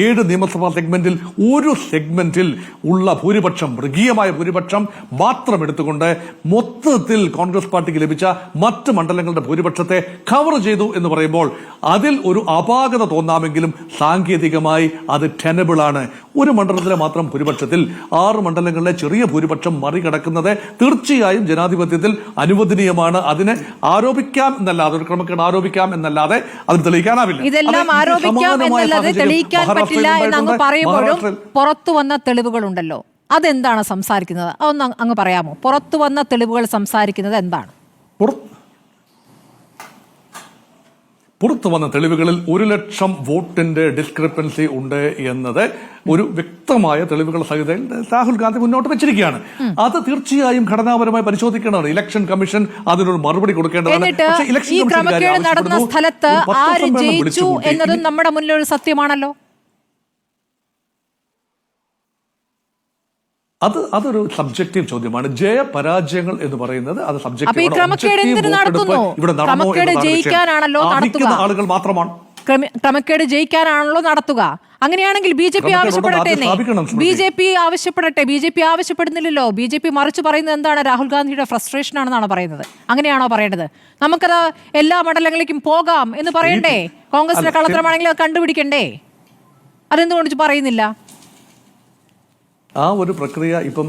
7 നിയമസഭാ സെഗ്മെന്റിൽ ഒരു സെഗ്മെന്റിൽ ഉള്ള ഭൂരിപക്ഷം, മൃഗീയമായ ഭൂരിപക്ഷം മാത്രം എടുത്തുകൊണ്ട് മൊത്തത്തിൽ കോൺഗ്രസ് പാർട്ടിക്ക് ലഭിച്ച മറ്റ് മണ്ഡലങ്ങളുടെ ഭൂരിപക്ഷത്തെ കവർ ചെയ്തു എന്ന് പറയുമ്പോൾ അതിൽ ഒരു അപാകത തോന്നാമെങ്കിലും സാങ്കേതികമായി അത് ടെനബിൾ ആണ്. ഒരു മണ്ഡലത്തിലെ മാത്രം ഭൂരിപക്ഷത്തിൽ 6 മണ്ഡലങ്ങളിലെ ചെറിയ ഭൂരിപക്ഷം മറികടക്കുന്നത് തീർച്ചയായും ജനാധിപത്യത്തിൽ അനുവദനീയമാണ്. അതിന് ആരോപിക്കാം എന്നല്ലാതെ, ഒരു ക്രമക്കേട് ആരോപിക്കാം എന്നല്ലാതെ അതിന് തെളിയിക്കാനാവില്ല. ഇതെല്ലാം ആരോപിക്കാം എന്നല്ലാതെ തെളിയിക്കാൻ പറ്റില്ല എന്നങ്ങ് പറയുമ്പോഴും പുറത്തു വന്ന തെളിവുകളുണ്ടല്ലോ, അതെന്താണ് സംസാരിക്കുന്നത്? അതൊന്ന് അങ്ങ് പറയാമോ? പുറത്തു വന്ന തെളിവുകൾ സംസാരിക്കുന്നത് എന്താണ്? പുറത്തു വന്ന തെളിവുകളിൽ 1,00,000 വോട്ടിന്റെ ഡിസ്ക്രിപ്പൻസി ഉണ്ട് എന്നത് ഒരു വ്യക്തമായ തെളിവുകൾ സഹിതം രാഹുൽ ഗാന്ധി മുന്നോട്ട് വെച്ചിരിക്കുകയാണ്. അത് തീർച്ചയായും ഘടനാപരമായി പരിശോധിക്കേണ്ടതാണ്. ഇലക്ഷൻ കമ്മീഷൻ അതിനൊരു മറുപടി കൊടുക്കേണ്ടതാണ്. ഈ ക്രമക്കേട് നടന്ന സ്ഥലത്ത് ആര് ജയിച്ചു എന്നതും നമ്മുടെ മുന്നിലൊരു സത്യമാണല്ലോ. അതൊരു സബ്ജക്റ്റീവ് ചോദ്യമാണ്. ജയപരാജയങ്ങൾ എന്ന് പറയുന്നത് അത് സബ്ജക്റ്റീവ് ആളുകൾ മാത്രമാണ്. ക്രമക്കേട് ജയിക്കാനാണല്ലോ നടത്തുക. അങ്ങനെയാണെങ്കിൽ BJP ആവശ്യപ്പെടട്ടെ. BJP ആവശ്യപ്പെടുന്നില്ലല്ലോ. BJP മറിച്ച് പറയുന്നത് എന്താണ്? രാഹുൽ ഗാന്ധിയുടെ ഫ്രസ്ട്രേഷൻ ആണെന്നാണ് പറയുന്നത്. അങ്ങനെയാണോ പറയേണ്ടത്? നമുക്കത് എല്ലാ മണ്ഡലങ്ങളിലേക്കും പോകാം എന്ന് പറയണ്ടേ? കോൺഗ്രസിന്റെ കള്ളത്തരമാണെങ്കിൽ അത് കണ്ടുപിടിക്കണ്ടേ? അതെന്തുകൊണ്ട് പറയുന്നില്ല? ആ ഒരു പ്രക്രിയ ഇപ്പം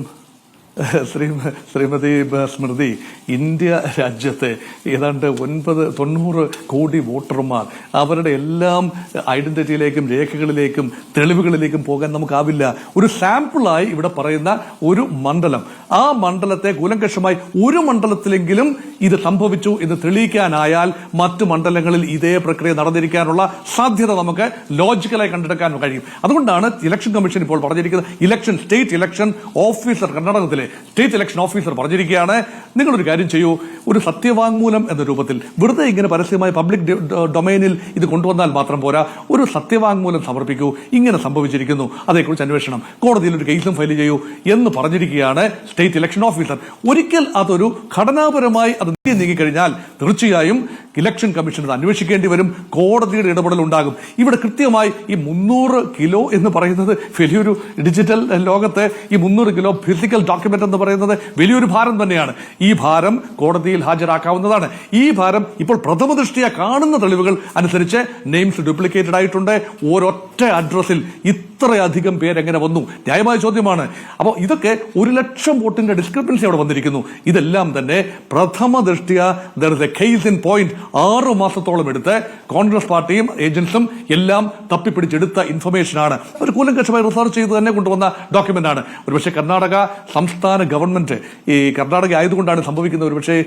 ശ്രീമതി സ്മൃതി, ഇന്ത്യ രാജ്യത്തെ ഏതാണ്ട് 90 കോടി വോട്ടർമാർ, അവരുടെ എല്ലാം ഐഡന്റിറ്റിയിലേക്കും രേഖകളിലേക്കും തെളിവുകളിലേക്കും പോകാൻ നമുക്കാവില്ല. ഒരു സാമ്പിളായി ഇവിടെ പറയുന്ന ഒരു മണ്ഡലം, ആ മണ്ഡലത്തെ കൂലങ്കഷമായി ഒരു മണ്ഡലത്തിലെങ്കിലും ഇത് സംഭവിച്ചു എന്ന് തെളിയിക്കാനായാൽ മറ്റു മണ്ഡലങ്ങളിൽ ഇതേ പ്രക്രിയ നടന്നിരിക്കാനുള്ള സാധ്യത നമുക്ക് ലോജിക്കലായി കണ്ടെടുക്കാൻ കഴിയും. അതുകൊണ്ടാണ് ഇലക്ഷൻ കമ്മീഷൻ ഇപ്പോൾ പറഞ്ഞിരിക്കുന്നത്, സ്റ്റേറ്റ് ഇലക്ഷൻ ഓഫീസർ, കർണാടകത്തിലെ സ്റ്റേറ്റ് ഇലക്ഷൻ ഓഫീസർ പറഞ്ഞിരിക്കുകയാണ്, നിങ്ങളൊരു കാര്യം ചെയ്യൂ, ഒരു സത്യവാങ്മൂലം എന്ന രൂപത്തിൽ, വെറുതെ ഇങ്ങനെ പരസ്യമായി പബ്ലിക് ഡൊമൈനിൽ ഇത് കൊണ്ടുവന്നാൽ മാത്രം പോരാ, ഒരു സത്യവാങ്മൂലം സമർപ്പിക്കൂ, ഇങ്ങനെ സംഭവിച്ചിരിക്കുന്നു, അതേക്കുറിച്ച് അന്വേഷണം, കോടതിയിൽ ഒരു കേസും ഫയൽ ചെയ്യൂ എന്ന് പറഞ്ഞിരിക്കുകയാണ് സ്റ്റേറ്റ് ഇലക്ഷൻ ഓഫീസർ. ഒരിക്കൽ അതൊരു ഘടനാപരമായി അത് നീങ്ങിക്കഴിഞ്ഞാൽ തീർച്ചയായും ഇലക്ഷൻ കമ്മീഷൻ അത് അന്വേഷിക്കേണ്ടി വരും, കോടതിയുടെ ഇടപെടൽ ഉണ്ടാകും. ഇവിടെ കൃത്യമായി ഈ 300 കിലോ എന്ന് പറയുന്നത് വലിയൊരു ഡിജിറ്റൽ ലോകത്ത് ഈ 300 കിലോ ഫിസിക്കൽ ഡോക്യുമെന്റ് എന്ന് പറയുന്നത് വലിയൊരു ഭാരം തന്നെയാണ്. ഈ ഭാരം കോടതിയിൽ ഹാജരാക്കാവുന്നതാണ്. ഈ ഭാരം ഇപ്പോൾ പ്രഥമ ദൃഷ്ടിയ കാണുന്ന തെളിവുകൾ അനുസരിച്ച് നെയിംസ് ഡ്യൂപ്ലിക്കേറ്റഡ് ആയിട്ടുണ്ട്. ഒരൊറ്റ അഡ്രസ്സിൽ ഇത്രയധികം പേരെങ്ങനെ വന്നു? ന്യായമായ ചോദ്യമാണ്. അപ്പോൾ ഇതൊക്കെ 1,00,000 വോട്ടിന്റെ ഡിസ്ക്രിപ്പൻസി അവിടെ വന്നിരിക്കുന്നു. ഇതെല്ലാം തന്നെ പ്രഥമ ദൃഷ്ടിയ there is a case in point. 6 മാസത്തോളം എടുത്ത് കോൺഗ്രസ് പാർട്ടിയും ഏജൻസും എല്ലാം തപ്പിപ്പിടിച്ചെടുത്ത ഇൻഫർമേഷനാണ്. ഒരു കൂലങ്കഷമായി റിസർച്ച് ചെയ്ത് തന്നെ കൊണ്ടുവന്ന ഡോക്യുമെന്റ് ആണ്. ഒരുപക്ഷെ കർണാടക സംസ്ഥാന ഗവൺമെന്റ്, ഈ കർണാടക ആയതുകൊണ്ടാണ് സംഭവിക്കുന്നത്, ഒരുപക്ഷെ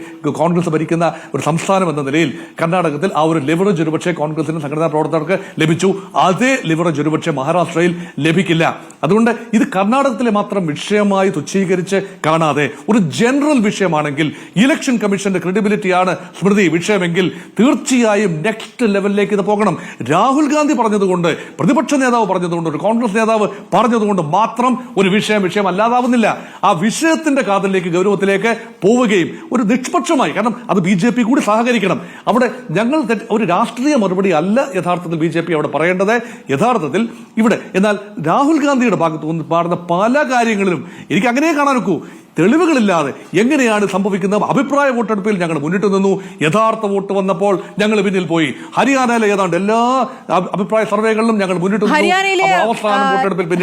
കോൺഗ്രസ് ഭരിക്കുന്ന ഒരു സംസ്ഥാനം എന്ന നിലയിൽ കർണാടകത്തിൽ ആ ഒരു ലിവറേജ് ഒരുപക്ഷെ കോൺഗ്രസിന്റെ സംഘടനാ പ്രവർത്തകർക്ക് ലഭിച്ചു. അതേ ലിവറേജ് ഒരുപക്ഷെ മഹാരാഷ്ട്രയിൽ ലഭിക്കില്ല. അതുകൊണ്ട് ഇത് കർണാടകത്തിലെ മാത്രം വിഷയമായി തുച്ഛീകരിച്ച് കാണാതെ ഒരു ജനറൽ വിഷയമാണെങ്കിൽ, ഇലക്ഷൻ കമ്മീഷന്റെ ക്രെഡിബിലിറ്റിയാണ് സ്മൃതി വിഷയമെങ്കിൽ തീർച്ചയായും നെക്സ്റ്റ് ലെവലിലേക്ക് ഇത് പോകണം. രാഹുൽ ഗാന്ധി പറഞ്ഞതുകൊണ്ട്, പ്രതിപക്ഷ നേതാവ് പറഞ്ഞതുകൊണ്ട്, ഒരു കോൺഗ്രസ് നേതാവ് പറഞ്ഞതുകൊണ്ട് മാത്രം ഒരു വിഷയം അല്ലാതാവുന്നില്ല. ആ വിഷയത്തിന്റെ കാതലിലേക്ക്, ഗൗരവത്തിലേക്ക് പോവുകയും ഒരു നിഷ്പക്ഷമായി, കാരണം അത് BJP കൂടി സഹകരിക്കണം. അവിടെ ഞങ്ങൾ ഒരു രാഷ്ട്രീയ മറുപടി അല്ല യഥാർത്ഥത്തിൽ BJP അവിടെ പറയേണ്ടത്. യഥാർത്ഥത്തിൽ ഇവിടെ എന്നാൽ രാഹുൽ ഗാന്ധിയുടെ ഭാഗത്ത് നിന്ന് പാടുന്ന പല കാര്യങ്ങളിലും എനിക്ക് അങ്ങനെ കാണാൻ ഒക്കൂ. തെളിവുകളില്ലാതെ എങ്ങനെയാണ് സംഭവിക്കുന്നത്? അഭിപ്രായ വോട്ടെടുപ്പിൽ ഞങ്ങൾ മുന്നിട്ട് നിന്നു, യഥാർത്ഥ വോട്ട് വന്നപ്പോൾ ഞങ്ങൾ പിന്നിൽ പോയി. ഹരിയാനയിലെ ഏതാണ്ട് എല്ലാ അഭിപ്രായ സർവേകളിലും ഞങ്ങൾ മുന്നിട്ട് നിന്നു.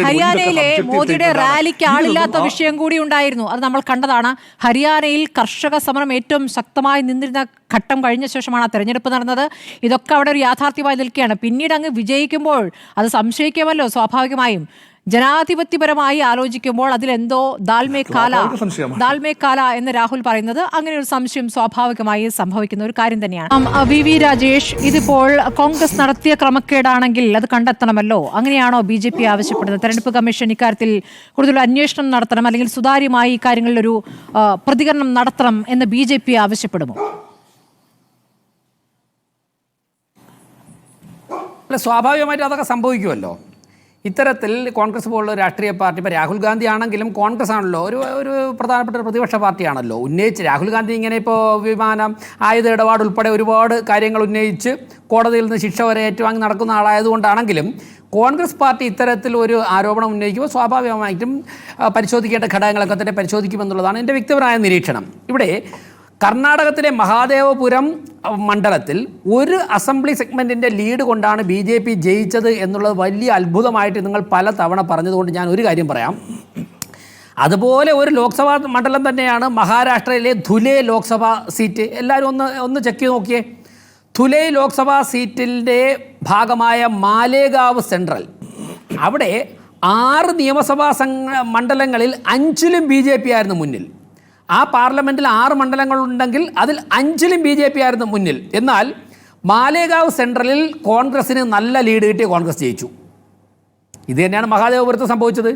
ഹരിയാനയിലെ മോദിയുടെ റാലിക്ക് ആളില്ലാത്ത വിഷയം കൂടി ഉണ്ടായിരുന്നു. അത് നമ്മൾ കണ്ടതാണ്. ഹരിയാനയിൽ കർഷക സമരം ഏറ്റവും ശക്തമായി നിന്നിരുന്ന ഘട്ടം കഴിഞ്ഞ ശേഷമാണ് തെരഞ്ഞെടുപ്പ് നടന്നത്. ഇതൊക്കെ അവിടെ ഒരു യാഥാർത്ഥ്യമായി നിൽക്കുകയാണ്. പിന്നീട് അങ്ങ് വിജയിക്കുമ്പോൾ അത് സംശയിക്കുമല്ലോ സ്വാഭാവികമായും. ജനാധിപത്യപരമായി ആലോചിക്കുമ്പോൾ അതിലെന്തോ ദാൽമേ കാല എന്ന് രാഹുൽ പറയുന്നത്, അങ്ങനെ ഒരു സംശയം സ്വാഭാവികമായി സംഭവിക്കുന്ന ഒരു കാര്യം തന്നെയാണ്. VV രാജേഷ്, ഇതിപ്പോൾ കോൺഗ്രസ് നടത്തിയ ക്രമക്കേടാണെങ്കിൽ അത് കണ്ടെത്തണമല്ലോ, അങ്ങനെയാണോ BJP ആവശ്യപ്പെടുന്നത്? തെരഞ്ഞെടുപ്പ് കമ്മീഷൻ ഇക്കാര്യത്തിൽ കൂടുതൽ അന്വേഷണം നടത്തണം, അല്ലെങ്കിൽ സുതാര്യമായി ഇക്കാര്യങ്ങളിലൊരു പ്രതികരണം നടത്തണം എന്ന് BJP ആവശ്യപ്പെടുമോ? അല്ല, സ്വാഭാവികമായിട്ട് അതൊക്കെ സംഭവിക്കുമല്ലോ. ഇത്തരത്തിൽ കോൺഗ്രസ് പോലുള്ള രാഷ്ട്രീയ പാർട്ടി, ഇപ്പോൾ രാഹുൽ ഗാന്ധി ആണെങ്കിലും കോൺഗ്രസ് ആണല്ലോ ഒരു പ്രധാനപ്പെട്ട ഒരു പ്രതിപക്ഷ പാർട്ടിയാണല്ലോ. രാഹുൽ ഗാന്ധി ഇങ്ങനെ ഇപ്പോൾ വിമാനം, ആയുധ ഇടപാട് ഉൾപ്പെടെ ഒരുപാട് കാര്യങ്ങൾ ഉന്നയിച്ച് കോടതിയിൽ നിന്ന് ശിക്ഷ വരെ ഏറ്റുവാങ്ങി നടക്കുന്ന ആളായതുകൊണ്ടാണെങ്കിലും കോൺഗ്രസ് പാർട്ടി ഇത്തരത്തിൽ ഒരു ആരോപണം ഉന്നയിക്കുമ്പോൾ സ്വാഭാവികമായിട്ടും പരിശോധിക്കേണ്ട ഘടകങ്ങളൊക്കെ തന്നെ പരിശോധിക്കുമെന്നുള്ളതാണ് എൻ്റെ വ്യക്തിപരമായ നിരീക്ഷണം. ഇവിടെ കർണാടകത്തിലെ മഹാദേവപുരം മണ്ഡലത്തിൽ ഒരു അസംബ്ലി സെഗ്മെൻറ്റിൻ്റെ ലീഡ് കൊണ്ടാണ് BJP ജയിച്ചത് എന്നുള്ളത് വലിയ അത്ഭുതമായിട്ട് നിങ്ങൾ പല തവണ പറഞ്ഞതുകൊണ്ട് ഞാൻ ഒരു കാര്യം പറയാം. അതുപോലെ ഒരു ലോക്സഭാ മണ്ഡലം തന്നെയാണ് മഹാരാഷ്ട്രയിലെ ധുലെ ലോക്സഭാ സീറ്റ്. എല്ലാവരും ഒന്ന് ചെക്ക് ചെയ്ത് നോക്കിയേ. ധുലെ ലോക്സഭാ സീറ്റിൻ്റെ ഭാഗമായ മാലേഗാവ് സെൻട്രൽ, അവിടെ 6 നിയമസഭാ മണ്ഡലങ്ങളിൽ 5ലും BJP ആയിരുന്നു മുന്നിൽ. ആ പാർലമെൻറ്റിൽ 6 മണ്ഡലങ്ങളുണ്ടെങ്കിൽ അതിൽ 5ലും BJP ആയിരുന്നു മുന്നിൽ. എന്നാൽ മാലേഗാവ് സെൻട്രലിൽ കോൺഗ്രസിന് നല്ല ലീഡ് കിട്ടിയ കോൺഗ്രസ് ജയിച്ചു. ഇത് തന്നെയാണ് മഹാദേവപുരത്ത് സംഭവിച്ചത്.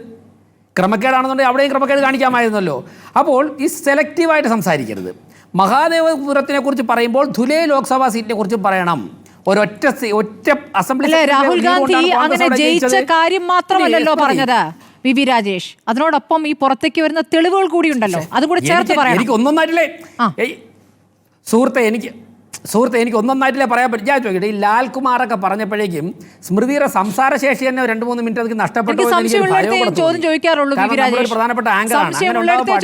ക്രമക്കേടാണെന്നുണ്ടെങ്കിൽ അവിടെയും ക്രമക്കേട് കാണിക്കാമായിരുന്നല്ലോ. അപ്പോൾ ഈ സെലക്റ്റീവായിട്ട് സംസാരിക്കരുത്. മഹാദേവപുരത്തിനെ കുറിച്ച് പറയുമ്പോൾ ധുലെ ലോക്സഭാ സീറ്റിനെ കുറിച്ച് പറയണം. ഒറ്റ അസംബ്ലി രാഹുൽ ഗാന്ധി അങ്ങനെ ജയിച്ച കാര്യം മാത്രമല്ലല്ലോ പറഞ്ഞത് VV രാജേഷ്, അതിനോടൊപ്പം ഈ പുറത്തേക്ക് വരുന്ന തെളിവുകൾ കൂടി ഉണ്ടല്ലോ, അതുകൂടി ചേർത്ത് പറയാം. എനിക്ക് ഒന്നൊന്നായിട്ടില്ലേ സുഹൃത്തെ, എനിക്ക് ഒന്നൊന്നായിട്ടില്ലേ പറയാൻ പറ്റും. ഞാൻ ചോദിക്കട്ടെ, ഈ ലാൽകുമാറൊക്കെ പറഞ്ഞപ്പോഴേക്കും സ്മൃതിയുടെ സംസാര ശേഷി തന്നെ 2-3 മിനിറ്റ് അതിന് നഷ്ടപ്പെട്ടു. ചോദ്യം ചോദിക്കാറുള്ളൂ പ്രധാനപ്പെട്ട ആംഗിളാണ്.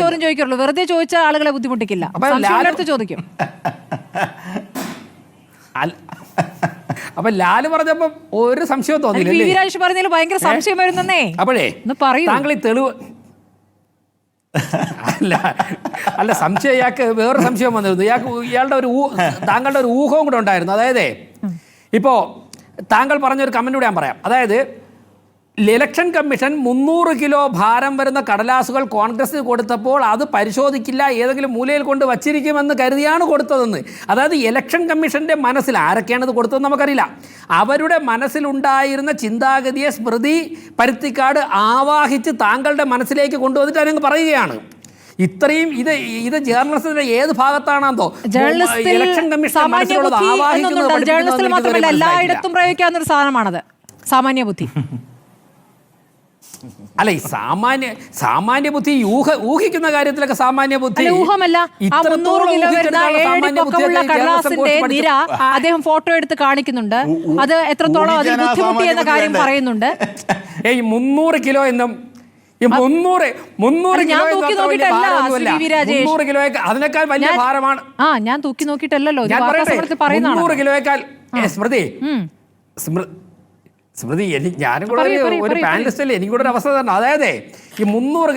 ചോദ്യം ചോദിക്കാറുള്ളൂ, വെറുതെ ചോദിച്ച ആളുകളെ ബുദ്ധിമുട്ടിക്കില്ല. ചോദിക്കും. അപ്പൊ ലാല് പറഞ്ഞപ്പോ ഒരു സംശയം തോന്നിയില്ല. പറഞ്ഞതിൽ ഭയങ്കര സംശയം വരുന്നേ. അപ്പോഴേ പറയൂ, താങ്കൾ ഈ തെളിവ് അല്ല സംശയം ഇയാൾക്ക് വേറൊരു സംശയം വന്നിരുന്നു. താങ്കളുടെ ഒരു ഊഹവും കൂടെ ഉണ്ടായിരുന്നു. അതായത് ഇപ്പോൾ താങ്കൾ പറഞ്ഞൊരു കമൻ്റ് കൂടെ ഞാൻ പറയാം. അതായത് ഇലക്ഷൻ കമ്മീഷൻ 300 കിലോ ഭാരം വരുന്ന കടലാസുകൾ കോൺഗ്രസിന് കൊടുത്തപ്പോൾ അത് പരിശോധിക്കില്ല, ഏതെങ്കിലും മൂലയിൽ കൊണ്ട് വച്ചിരിക്കുമെന്ന് കരുതിയാണ് കൊടുത്തതെന്ന്. അതായത് ഇലക്ഷൻ കമ്മീഷൻ്റെ മനസ്സിൽ ആരൊക്കെയാണ് ഇത് കൊടുത്തതെന്ന് നമുക്കറിയില്ല. അവരുടെ മനസ്സിലുണ്ടായിരുന്ന ചിന്താഗതിയെ സ്മൃതി പരുത്തിക്കാട് ആവാഹിച്ച് താങ്കളുടെ മനസ്സിലേക്ക് കൊണ്ടുവന്നിട്ട് അതിനങ്ങ് പറയുകയാണ്. ഇത്രയും ഇത് ജേർണലിസത്തിന്റെ ഏത് ഭാഗത്താണെന്നോ ഇലക്ഷൻ കമ്മീഷൻ എല്ലായിടത്തും പ്രയോഗിക്കാവുന്ന ഒരു സാധനമാണത് സാമാന്യ ബുദ്ധി. അല്ല, ഈ സാമാന്യ ബുദ്ധി ഊഹിക്കുന്ന കാര്യത്തിലൊക്കെ സാമാന്യ ബുദ്ധി ഊഹമല്ല. നിര അദ്ദേഹം ഫോട്ടോ എടുത്ത് കാണിക്കുന്നുണ്ട്. അത് എത്രത്തോളം അത് ബുദ്ധിമുട്ടി എന്ന കാര്യം പറയുന്നുണ്ട്. 300 കിലോ എന്നും 300 കിലോയേക്കാൾ അതിനേക്കാൾ വലിയ ഭാരമാണ്. ഞാൻ തൂക്കി നോക്കിയിട്ടല്ലോ. 300 കിലോയേക്കാൾ സ്മൃതി ഞാനും കൂടെ ഒരു പാനലിസ്റ്റല്ലേ, എനിക്കൂടെ ഒരു അവസ്ഥ തന്നെ. അതായത് ഈ 300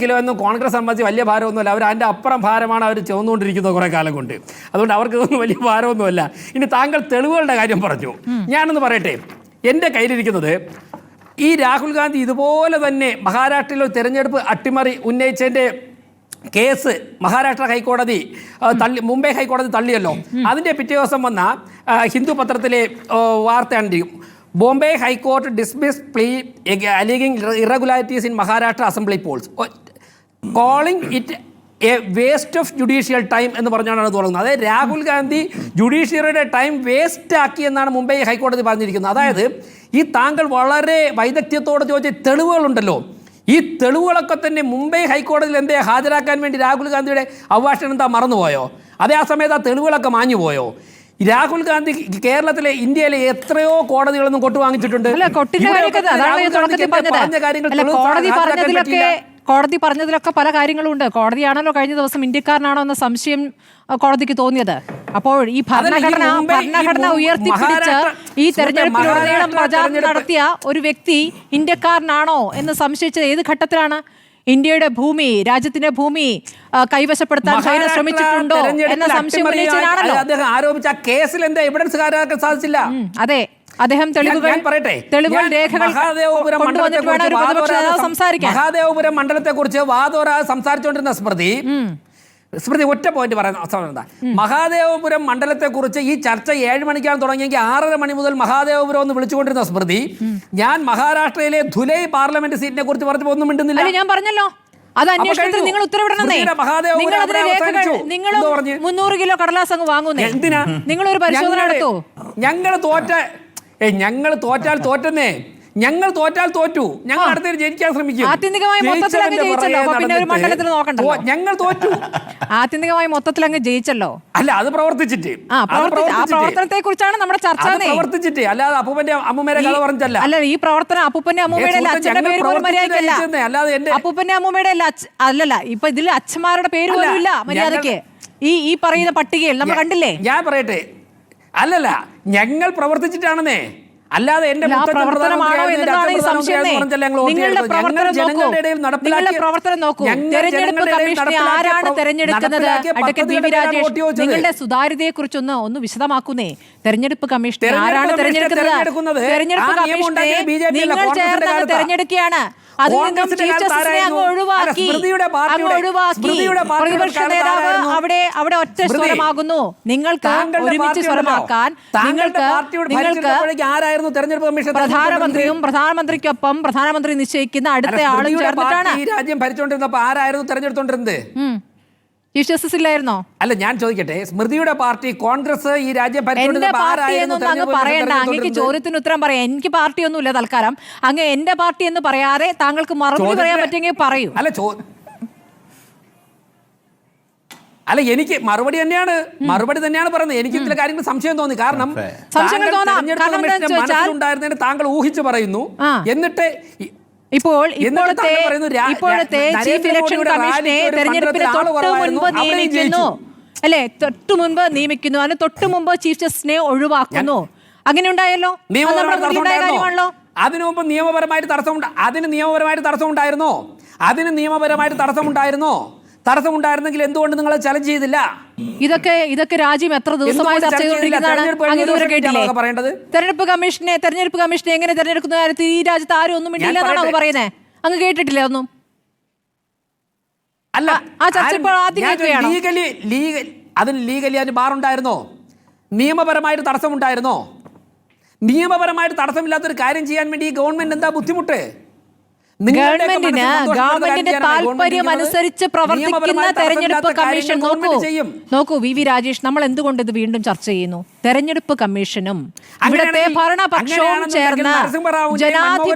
കിലോ എന്നും കോൺഗ്രസ് സംബന്ധിച്ച് വലിയ ഭാരമൊന്നുമല്ല. അവർ അതിൻ്റെ അപ്പുറം ഭാരമാണ് അവർ ചുവന്നുകൊണ്ടിരിക്കുന്നത് കുറേ കാലം കൊണ്ട്. അതുകൊണ്ട് അവർക്ക് ഇതൊന്നും വലിയ ഭാരമൊന്നുമല്ല. ഇനി താങ്കൾ തെളിവുകളുടെ കാര്യം പറഞ്ഞു. ഞാനൊന്ന് പറയട്ടെ. എൻ്റെ കയ്യിലിരിക്കുന്നത് ഈ രാഹുൽ ഗാന്ധി ഇതുപോലെ തന്നെ മഹാരാഷ്ട്രയിലെ തെരഞ്ഞെടുപ്പ് അട്ടിമറി ഉന്നയിച്ചതിൻ്റെ കേസ് മഹാരാഷ്ട്ര ഹൈക്കോടതി മുംബൈ ഹൈക്കോടതി തള്ളിയല്ലോ. അതിൻ്റെ പിറ്റേ ദിവസം വന്ന ഹിന്ദു പത്രത്തിലെ വാർത്തയാണ് Bombay high court dismiss plea alleging irregularities in Maharashtra assembly polls calling it a waste of judicial time എന്ന് പറഞ്ഞാണ് തുടങ്ങുന്നത്. അതായത് രാഹുൽ ഗാന്ധി ജുഡീഷ്യറിയുടെ ടൈം വേസ്റ്റ് ആക്കി എന്നാണ് മുംബൈ ഹൈക്കോടതി പറഞ്ഞിരിക്കുന്നത്. അതായത് ഈ താങ്കൾ വളരെ വൈദഗ്ധ്യത്തോടെ ചോദിച്ച തെളിവുകളുണ്ടല്ലോ, ഈ തെളിവുകളൊക്കെ തന്നെ മുംബൈ ഹൈക്കോടതിയിൽ എന്തേ ഹാജരാക്കാൻ വേണ്ടി രാഹുൽ ഗാന്ധിയുടെ അഭിഭാഷകൻ എന്താ മറന്നുപോയോ? അതേ ആ സമയത്ത് ആ തെളിവുകളൊക്കെ മാഞ്ഞുപോയോ? രാഹുൽ ഗാന്ധി കേരളത്തിലെ ഇന്ത്യയിലെ എത്രയോ കോടതികളൊന്നും കൊട്ടു വാങ്ങിച്ചിട്ടുണ്ട്. കോടതി പറഞ്ഞതിലൊക്കെ പല കാര്യങ്ങളും ഉണ്ട്. കോടതിയാണല്ലോ കഴിഞ്ഞ ദിവസം ഇന്ത്യക്കാരനാണോ എന്ന സംശയം കോടതിക്ക് തോന്നിയത്. അപ്പോൾ ഈ ഭരണഘടന ഉയർത്തിപ്പിടിച്ച് ഈ തെരഞ്ഞെടുപ്പിലുടനീളം പ്രചാരണം നടത്തിയ ഒരു വ്യക്തി ഇന്ത്യക്കാരനാണോ എന്ന് സംശയിച്ചത് ഏത് ഘട്ടത്തിലാണ്? ഇന്ത്യയുടെ ഭൂമി, രാജ്യത്തിന്റെ ഭൂമി കൈവശപ്പെടുത്താൻ ചൈന ശ്രമിച്ചിട്ടുണ്ടോ എന്ന സംശയം ഉന്നയിച്ചതാണല്ലോ. ആരോപിച്ച കേസിൽ എന്താ എവിഡൻസ് ഹാജരാക്കാൻ സാധിച്ചില്ല? അതെ, അദ്ദേഹം തെളിവുകൾ രേഖകൾ കൊണ്ടുവന്നിട്ട് വേണം ഒരു പ്രതിപക്ഷ നേതാവ് സംസാരിക്കാൻ. മഹാദേവപുരം മണ്ഡലത്തെക്കുറിച്ച് വാദോരാതെ സംസാരിച്ചുകൊണ്ടിരുന്ന സ്മൃതി ഒറ്റ പോയിന്റ് പറയുന്ന മഹാദേവപുരം മണ്ഡലത്തെക്കുറിച്ച് ഈ ചർച്ച 7 മണിക്കാണ് തുടങ്ങിയെങ്കിൽ 6:30 മണി മുതൽ മഹാദേവപുരം എന്ന് വിളിച്ചുകൊണ്ടിരുന്ന സ്മൃതി ഞാൻ മഹാരാഷ്ട്രയിലെ ധുലൈ പാർലമെന്റ് സീറ്റിനെ കുറിച്ച് പറഞ്ഞപ്പോൾ ഒന്നും മിണ്ടുന്നില്ല. ഞാൻ പറഞ്ഞല്ലോ, അത് അന്വേഷണത്തിൽ നിങ്ങൾ ഉത്തരവിടണേ. നിങ്ങൾ 300 കിലോ കടലാസ് അങ്ങ് വാങ്ങുന്നേ. എന്തിനാ? നിങ്ങളൊരു പരിശോധന നടത്തൂ. ഞങ്ങൾ തോറ്റാൽ തോറ്റെന്നേ. ഞങ്ങൾ തോറ്റാൽ തോറ്റു. ഞങ്ങൾ അടുത്തേക്ക് ജയിക്കാൻ ശ്രമിക്കും. ആത്യന്തികമായി മൊത്തത്തിൽ അങ്ങ് ജയിച്ചല്ലോ. പിന്നെ ഒരു മണ്ഡലത്തിൽ നോക്കണ്ടല്ലോ. ഞങ്ങൾ തോറ്റു. ആത്യന്തികമായി മൊത്തത്തിൽ അങ്ങ് ജയിച്ചല്ലോ. അല്ല, അത് പ്രവർത്തിച്ചിട്ട് പ്രവർത്തനത്തെ കുറിച്ചാണ് നമ്മുടെ ചർച്ച. പ്രവർത്തിച്ചിട്ട് അല്ലാതെ അപ്പൂപ്പന്റെ അമ്മൂമ്മയുടെ കഥ പറഞ്ഞല്ല. അല്ല, ഈ പ്രവർത്തനം അപ്പൂപ്പന്റെ അമ്മൂമ്മയുടെ അച്ഛന്റെ പേര് പോലും മര്യാദയ്ക്കല്ല. അപ്പൂപ്പന്റെ അമ്മൂമ്മയുടെ അല്ലല്ല, ഇപ്പൊ ഇതിൽ അച്ഛന്മാരുടെ പേര് പോലും ഇല്ല മര്യാദയ്ക്ക്. ഈ പറയുന്ന പട്ടികയിൽ നമ്മൾ കണ്ടില്ലേ? ഞാൻ പറയട്ടെ, അല്ലല്ല, ഞങ്ങൾ പ്രവർത്തിച്ചിട്ടാണെന്നേ, അല്ലാതെ എന്റെ നിങ്ങളുടെ സുതാര്യതയെ കുറിച്ചൊന്ന് വിശദമാക്കുന്നേ. തെരഞ്ഞെടുപ്പ് കമ്മീഷൻ ആരാണ് തെരഞ്ഞെടുക്കുന്നത്? തെരഞ്ഞെടുപ്പ് കമ്മീഷനെ നിങ്ങൾ ചേർന്ന് തെരഞ്ഞെടുക്കുകയാണ്. പ്രതിപക്ഷ നേതാവ് അവിടെ ഒറ്റ സ്വരമാകുന്നു. നിങ്ങൾക്ക് ഒരുമിച്ച് സ്വരമാക്കാൻ പ്രധാനമന്ത്രിയും പ്രധാനമന്ത്രിക്കൊപ്പം പ്രധാനമന്ത്രി നിശ്ചയിക്കുന്ന അടുത്ത ആളും ചേർന്നിട്ടാണ്. ഈ രാജ്യം ഭരിച്ചുകൊണ്ടിരുന്നപ്പോൾ ആരായിരുന്നു തെരഞ്ഞെടുത്തോണ്ടിരുന്നത്? ചീഫ് ജസ്റ്റിസ് ഇല്ലായിരുന്നോ? അല്ല, ഞാൻ ചോദിക്കട്ടെ, സ്മൃതിയുടെ പാർട്ടി കോൺഗ്രസ് ഈ രാജ്യം അങ്ങ് പറയണ്ട. അങ്ങേക്ക് ചോദ്യത്തിന് ഉത്തരം പറയാം. എനിക്ക് പാർട്ടിയൊന്നുമില്ല തൽക്കാലം. അങ്ങ് എന്റെ പാർട്ടി എന്ന് പറയാതെ താങ്കൾക്ക് മറുപടി പറയാൻ പറ്റുമെങ്കിൽ പറയൂ. അല്ല, എനിക്ക് മറുപടി തന്നെയാണ് പറയുന്നത്. എനിക്ക് ചില കാര്യങ്ങൾ സംശയം തോന്നി. കാരണം മനസ്സിലുണ്ടായിരുന്നതിന് താങ്കൾ ഊഹിച്ചു പറയുന്നു. എന്നിട്ട് ഇപ്പോഴത്തെ ചീഫ് ഇലക്ഷൻ കമ്മീഷനെ തെരഞ്ഞെടുപ്പിന് തൊട്ട് മുൻപ് നിയമിക്കുന്നു അല്ലെ? തൊട്ട് മുൻപ് നിയമിക്കുന്നു, അതിന് തൊട്ട് മുമ്പ് ചീഫ് ജസ്റ്റിസിനെ ഒഴിവാക്കുന്നു. അങ്ങനെ ഉണ്ടായല്ലോ. അതിനു മുമ്പ് നിയമപരമായിട്ട് തടസ്സമുണ്ടായിരുന്നോ? അതിന് നിയമപരമായിട്ട് തടസ്സമുണ്ടായിരുന്നെങ്കിൽ എന്തുകൊണ്ട് നിങ്ങൾ ചലഞ്ച് ചെയ്തില്ല? ഇതൊക്കെ രാജ്യം എത്ര ദിവസമായി ചർച്ച ചെയ്തുകൊണ്ടിരിക്കുന്നതാണ്. തെരഞ്ഞെടുപ്പ് കമ്മീഷനെ എങ്ങനെ തെരഞ്ഞെടുക്കുന്ന കാര്യത്തിൽ ഈ രാജ്യത്ത് ആരും ഒന്നും മിണ്ടില്ലെന്നാണ് അങ്ങ് പറയുന്നത്. അങ്ങ് കേട്ടിട്ടില്ല ഒന്നും? അല്ല, ആ ചർച്ച ഇപ്പോൾ ആദ്യം കേൾക്കുകയാണോ? അതിന് ലീഗലി അതിന് ബാറുണ്ടായിരുന്നോ? നിയമപരമായിട്ട് തടസ്സമുണ്ടായിരുന്നോ? നിയമപരമായിട്ട് തടസ്സമില്ലാത്തൊരു കാര്യം ചെയ്യാൻ വേണ്ടി ഈ ഗവൺമെന്റ് എന്താ ബുദ്ധിമുട്ട്? ഗവൺമെന്റിന്റെ താല്പര്യം അനുസരിച്ച് പ്രവർത്തിക്കുന്ന തെരഞ്ഞെടുപ്പ് കമ്മീഷൻ നോക്കൂ വി രാജേഷ്, നമ്മൾ എന്തുകൊണ്ട് ഇത് വീണ്ടും ചർച്ച ചെയ്യുന്നു? തെരഞ്ഞെടുപ്പ് കമ്മീഷനും ഇവിടുത്തെ ഭരണപക്ഷവും ചേർന്ന്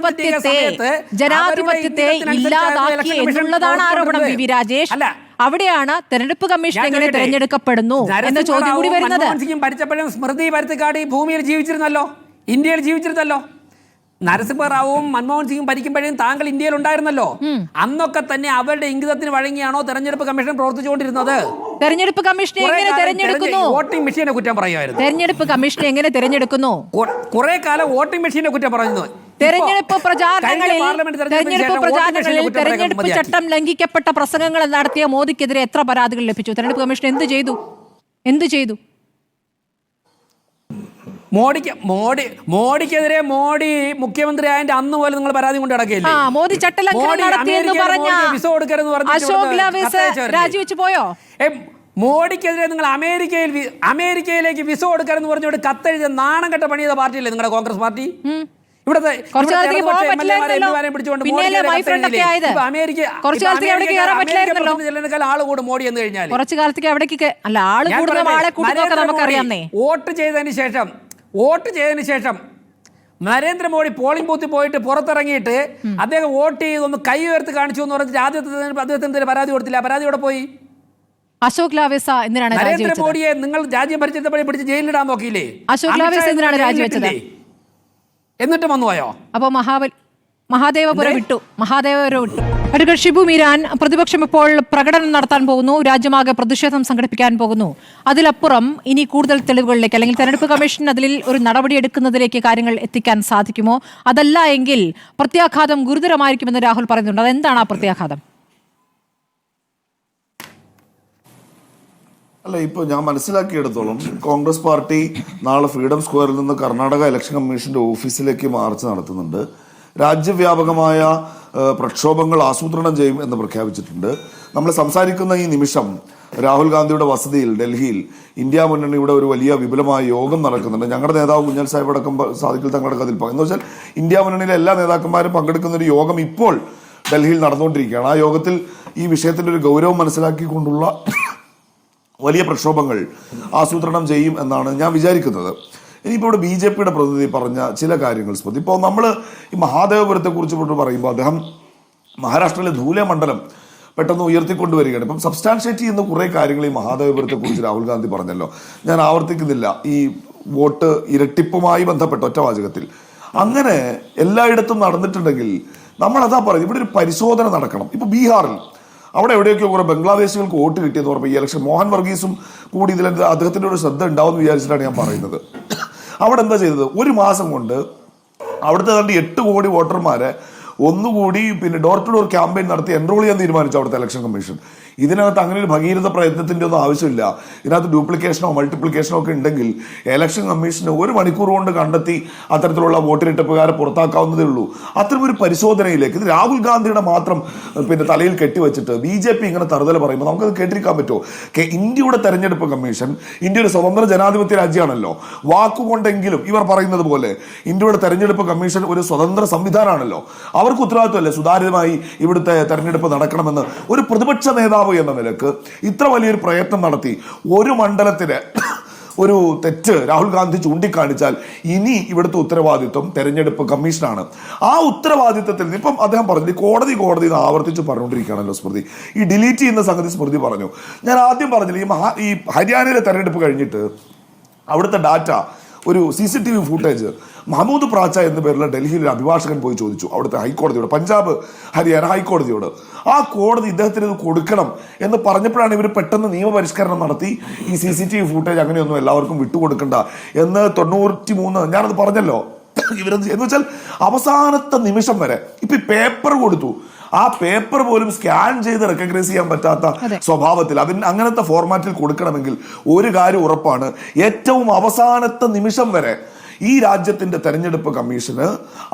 ജനാധിപത്യത്തെ ഇല്ലാതാക്കി എന്നുള്ളതാണ് ആരോപണം വി രാജേഷ്. അവിടെയാണ് തെരഞ്ഞെടുപ്പ് കമ്മീഷൻ എങ്ങനെ തെരഞ്ഞെടുക്കപ്പെടുന്നു എന്ന ചോദ്യം കൂടി വരുന്നത്. സ്മൃതി പരുത്തിക്കാട് ഈ ഭൂമിയിൽ ജീവിച്ചിരുന്നല്ലോ, ഇന്ത്യയിൽ ജീവിച്ചിരുന്നല്ലോ. നരസിംഹറാവുവും മൻമോഹൻ സിംഗും ഭരിക്കുമ്പോഴും താങ്കൾ ഇന്ത്യയിൽ ഉണ്ടായിരുന്നല്ലോ. അന്നൊക്കെ തന്നെ അവരുടെ ഇംഗിതത്തിന് വഴങ്ങിയാണോ തെരഞ്ഞെടുപ്പ് കമ്മീഷൻ പ്രവർത്തിച്ചുകൊണ്ടിരുന്നത്? തെരഞ്ഞെടുപ്പ് കമ്മീഷനെ എങ്ങനെ തെരഞ്ഞെടുക്കുന്നു? വോട്ടിംഗ് മെഷീനെ കുറ്റം പറയുമായിരുന്നു. തെരഞ്ഞെടുപ്പ് കമ്മീഷനെ എങ്ങനെ തെരഞ്ഞെടുക്കുന്നു? കുറെ കാലം വോട്ടിംഗ് മെഷീനെ കുറ്റം പറയുന്നു. തെരഞ്ഞെടുപ്പ് പ്രചാരണങ്ങളിൽ തെരഞ്ഞെടുപ്പ് ചട്ടം ലംഘിക്കപ്പെട്ട പ്രസംഗങ്ങൾ നടത്തിയ മോദിക്കെതിരെ എത്ര പരാതികൾ ലഭിച്ചു? തെരഞ്ഞെടുപ്പ് കമ്മീഷൻ എന്ത് ചെയ്തു? മോഡിക്കെതിരെ മോഡി മുഖ്യമന്ത്രി ആയതിന്റെ അന്ന് പോലെ നിങ്ങൾ പരാതി കൊണ്ട് നടക്കില്ലേ? മോദി ചട്ടലംഘനം നടത്തിയെന്ന് പറഞ്ഞ അശോക് ലാവേസ് രാജിവെച്ച് പോയോ? മോഡിക്കെതിരെ നിങ്ങൾ അമേരിക്കയിലേക്ക് വിസ കൊടുക്കരുതെന്ന് പറഞ്ഞുകൊണ്ട് കത്തെഴുതിയ നാണം കെട്ട പണിയത പാർട്ടിയല്ലേ നിങ്ങളുടെ കോൺഗ്രസ് പാർട്ടി? ഇവിടുത്തെ ആളുകൂടും മോഡി എന്ന് കഴിഞ്ഞാൽ കുറച്ചു കാലത്തേക്ക് അവിടേക്ക് അല്ല ആള് കൂടുന്ന ആളെ നമുക്കറിയാമേ. വോട്ട് ചെയ്തതിന് ശേഷം നരേന്ദ്രമോദി പോളിംഗ് ബൂത്തിൽ പോയിട്ട് പുറത്തിറങ്ങിയിട്ട് അദ്ദേഹം വോട്ട് ചെയ്തൊന്ന് കൈ ഉയർത്തി കാണിച്ചു എന്ന് പറഞ്ഞിട്ട് ആദ്യത്തെ അദ്ദേഹത്തിന് പരാതി കൊടുത്തില്ല. പരാതി ഇവിടെ പോയി. അശോക് ലാവേസ എന്തിനാണ് നരേന്ദ്രമോദിയെ നിങ്ങൾ രാജ്യം ഭരിച്ചപ്പോഴേ പിടിച്ച് ജയിലിലിടാൻ നോക്കിയില്ലേ? അശോക് ലാവേസ എന്തിനാണ് രാജിവെച്ചത്? എന്നിട്ട് വന്നുപോയോ? അപ്പൊ മഹാദേവപുരം വിട്ടു. അഡ്വക്കേറ്റ് ഷിബു മീരാൻ, പ്രതിപക്ഷം ഇപ്പോൾ പ്രകടനം നടത്താൻ പോകുന്നു, രാജ്യമാകെ പ്രതിഷേധം സംഘടിപ്പിക്കാൻ പോകുന്നു. അതിലപ്പുറം ഇനി കൂടുതൽ തെളിവുകളിലേക്ക് അല്ലെങ്കിൽ തെരഞ്ഞെടുപ്പ് കമ്മീഷൻ അതിൽ ഒരു നടപടി എടുക്കുന്നതിലേക്ക് കാര്യങ്ങൾ എത്തിക്കാൻ സാധിക്കുമോ? അതല്ല എങ്കിൽ പ്രത്യാഘാതം ഗുരുതരമായിരിക്കുമെന്ന് രാഹുൽ പറയുന്നുണ്ട്. അതെന്താണ് ആ പ്രത്യാഘാതം? അല്ല, ഇപ്പോൾ ഞാൻ മനസ്സിലാക്കിയെടുത്തോളം കോൺഗ്രസ് പാർട്ടി നാളെ ഫ്രീഡം സ്ക്വയറിൽ നിന്ന് കർണാടക ഇലക്ഷൻ കമ്മീഷന്റെ ഓഫീസിലേക്ക് മാർച്ച് നടത്തുന്നുണ്ട്. രാജ്യവ്യാപകമായ പ്രക്ഷോഭങ്ങൾ ആസൂത്രണം ചെയ്യും എന്ന് പ്രഖ്യാപിച്ചിട്ടുണ്ട്. നമ്മൾ സംസാരിക്കുന്ന ഈ നിമിഷം രാഹുൽ ഗാന്ധിയുടെ വസതിയിൽ ഡൽഹിയിൽ ഇന്ത്യ മുന്നണിയുടെ ഒരു വലിയ വിപുലമായ യോഗം നടക്കുന്നുണ്ട്. ഞങ്ങളുടെ നേതാവ് കുഞ്ഞൽ സാഹിബ് അടക്കം സാദിഖുൽ തങ്ങളുടെ അതിൽ എന്ന് വെച്ചാൽ ഇന്ത്യ മുന്നണിയിലെ എല്ലാ നേതാക്കന്മാരും പങ്കെടുക്കുന്ന ഒരു യോഗം ഇപ്പോൾ ഡൽഹിയിൽ നടന്നുകൊണ്ടിരിക്കുകയാണ്. ആ യോഗത്തിൽ ഈ വിഷയത്തിന്റെ ഒരു ഗൗരവം മനസ്സിലാക്കിക്കൊണ്ടുള്ള വലിയ പ്രക്ഷോഭങ്ങൾ ആസൂത്രണം ചെയ്യും എന്നാണ് ഞാൻ വിചാരിക്കുന്നത്. ഇനിയിപ്പോൾ ഇവിടെ BJP പ്രതിനിധി പറഞ്ഞ ചില കാര്യങ്ങൾ സ്മൃതി, ഇപ്പോൾ നമ്മൾ ഈ മഹാദേവപുരത്തെ കുറിച്ച് പറയുമ്പോൾ അദ്ദേഹം മഹാരാഷ്ട്രയിലെ ധൂലെ മണ്ഡലം പെട്ടെന്ന് ഉയർത്തിക്കൊണ്ടുവരികയാണ്. ഇപ്പം സബ്സ്റ്റാൻഷിയേറ്റ് ചെയ്യുന്ന കുറേ കാര്യങ്ങൾ ഈ മഹാദേവപുരത്തെ കുറിച്ച് രാഹുൽ ഗാന്ധി പറഞ്ഞല്ലോ, ഞാൻ ആവർത്തിക്കുന്നില്ല. ഈ വോട്ട് ഇരട്ടിപ്പുമായി ബന്ധപ്പെട്ട ഒറ്റവാചകത്തിൽ അങ്ങനെ എല്ലായിടത്തും നടന്നിട്ടുണ്ടെങ്കിൽ നമ്മളതാ പറയുന്നത്, ഇവിടെ ഒരു പരിശോധന നടക്കണം. ഇപ്പോൾ ബീഹാറിൽ അവിടെ എവിടെയൊക്കെയോ കുറെ ബംഗ്ലാദേശികൾക്ക് വോട്ട് കിട്ടിയെന്ന് പറഞ്ഞപ്പോൾ ഈ ഇലക്ഷൻ മോഹൻ വർഗീസും കൂടി ഇതിൽ അദ്ദേഹത്തിൻ്റെ ഒരു ശ്രദ്ധ ഉണ്ടാവുമെന്ന് വിചാരിച്ചിട്ടാണ് ഞാൻ പറയുന്നത്. അവിടെ എന്താ ചെയ്തത്, ഒരു മാസം കൊണ്ട് അവിടുത്തെ 8 കോടി വോട്ടർമാരെ ഒന്നുകൂടി ഡോർ ടു ഡോർ ക്യാമ്പയിൻ നടത്തി എൻറോൾ ചെയ്യാൻ തീരുമാനിച്ചു അവിടുത്തെ ഇലക്ഷൻ കമ്മീഷൻ. ഇതിനകത്ത് അങ്ങനെ ഒരു ഭഗീരഥ പ്രയത്നത്തിൻ്റെ ഒന്നും ആവശ്യമില്ല. ഇതിനകത്ത് ഡ്യൂപ്ലിക്കേഷനോ മൾട്ടിപ്ലിക്കേഷനോ ഒക്കെ ഉണ്ടെങ്കിൽ ഇലക്ഷൻ കമ്മീഷന് 1 മണിക്കൂർ കൊണ്ട് കണ്ടെത്തി അത്തരത്തിലുള്ള വോട്ടിനിട്ടപ്പുകാരെ പുറത്താക്കാവുന്നതേ ഉള്ളൂ. അത്തരമൊരു പരിശോധനയിലേക്ക് ഇത് രാഹുൽ ഗാന്ധിയുടെ മാത്രം തലയിൽ കെട്ടിവെച്ചിട്ട് BJP ഇങ്ങനെ തറുതല പറയുമ്പോൾ നമുക്കത് കേട്ടിരിക്കാൻ പറ്റുമോ? ഇന്ത്യയുടെ തെരഞ്ഞെടുപ്പ് കമ്മീഷൻ ഇന്ത്യ ഒരു സ്വതന്ത്ര ജനാധിപത്യ രാജ്യമാണല്ലോ. വാക്കുകൊണ്ടെങ്കിലും ഇവർ പറയുന്നത് പോലെ ഇന്ത്യയുടെ തെരഞ്ഞെടുപ്പ് കമ്മീഷൻ ഒരു സ്വതന്ത്ര സംവിധാനമാണല്ലോ. അവർക്ക് ഉത്തരവാദിത്വമല്ലേ സുതാര്യമായി ഇവിടുത്തെ തെരഞ്ഞെടുപ്പ് നടക്കണമെന്ന്. ഒരു പ്രതിപക്ഷ നേതാവ് എന്ന നിലക്ക് ഇത്ര വലിയൊരു പ്രയത്നം നടത്തി ഒരു മണ്ഡലത്തിന് ഒരു തെറ്റ് രാഹുൽ ഗാന്ധി ചൂണ്ടിക്കാണിച്ചാൽ ഇനി ഇവിടുത്തെ ഉത്തരവാദിത്വം തെരഞ്ഞെടുപ്പ് കമ്മീഷനാണ്. ആ ഉത്തരവാദിത്വത്തിൽ ഇപ്പം അദ്ദേഹം പറഞ്ഞു കോടതി ആവർത്തിച്ച് പറഞ്ഞുകൊണ്ടിരിക്കുകയാണല്ലോ സ്മൃതി. ഈ ഡിലീറ്റ് ചെയ്യുന്ന സംഗതി സ്മൃതി പറഞ്ഞു. ഞാൻ ആദ്യം പറഞ്ഞില്ല, ഈ ഹരിയാനയിലെ തെരഞ്ഞെടുപ്പ് കഴിഞ്ഞിട്ട് അവിടുത്തെ ഡാറ്റ ഒരു CCTV ഫുട്ടേജ് മഹമ്മൂദ് പ്രാച്ച എന്ന പേരുള്ള ഡൽഹിയിൽ ഒരു അഭിഭാഷകൻ പോയി ചോദിച്ചു അവിടുത്തെ ഹൈക്കോടതിയോട്, പഞ്ചാബ് ഹരിയാന ഹൈക്കോടതിയോട്. ആ കോടതി ഇദ്ദേഹത്തിന് ഇത് കൊടുക്കണം എന്ന് പറഞ്ഞപ്പോഴാണ് ഇവർ പെട്ടെന്ന് നിയമപരിഷ്കരണം നടത്തി ഈ CCTV ഫുട്ടേജ് അങ്ങനെയൊന്നും എല്ലാവർക്കും വിട്ടുകൊടുക്കണ്ട എന്ന് 93 ഞാനത് പറഞ്ഞല്ലോ. ഇവരെന്ത് എന്ന് വെച്ചാൽ അവസാനത്തെ നിമിഷം വരെ ഇപ്പൊ പേപ്പർ കൊടുത്തു. ആ പേപ്പർ പോലും സ്കാൻ ചെയ്ത് റെക്കഗ്നൈസ് ചെയ്യാൻ പറ്റാത്ത സ്വഭാവത്തിൽ അങ്ങനത്തെ ഫോർമാറ്റിൽ കൊടുക്കണമെങ്കിൽ ഒരു കാര്യം ഉറപ്പാണ്, ഏറ്റവും അവസാനത്തെ നിമിഷം വരെ ഈ രാജ്യത്തിന്റെ തെരഞ്ഞെടുപ്പ് കമ്മീഷന്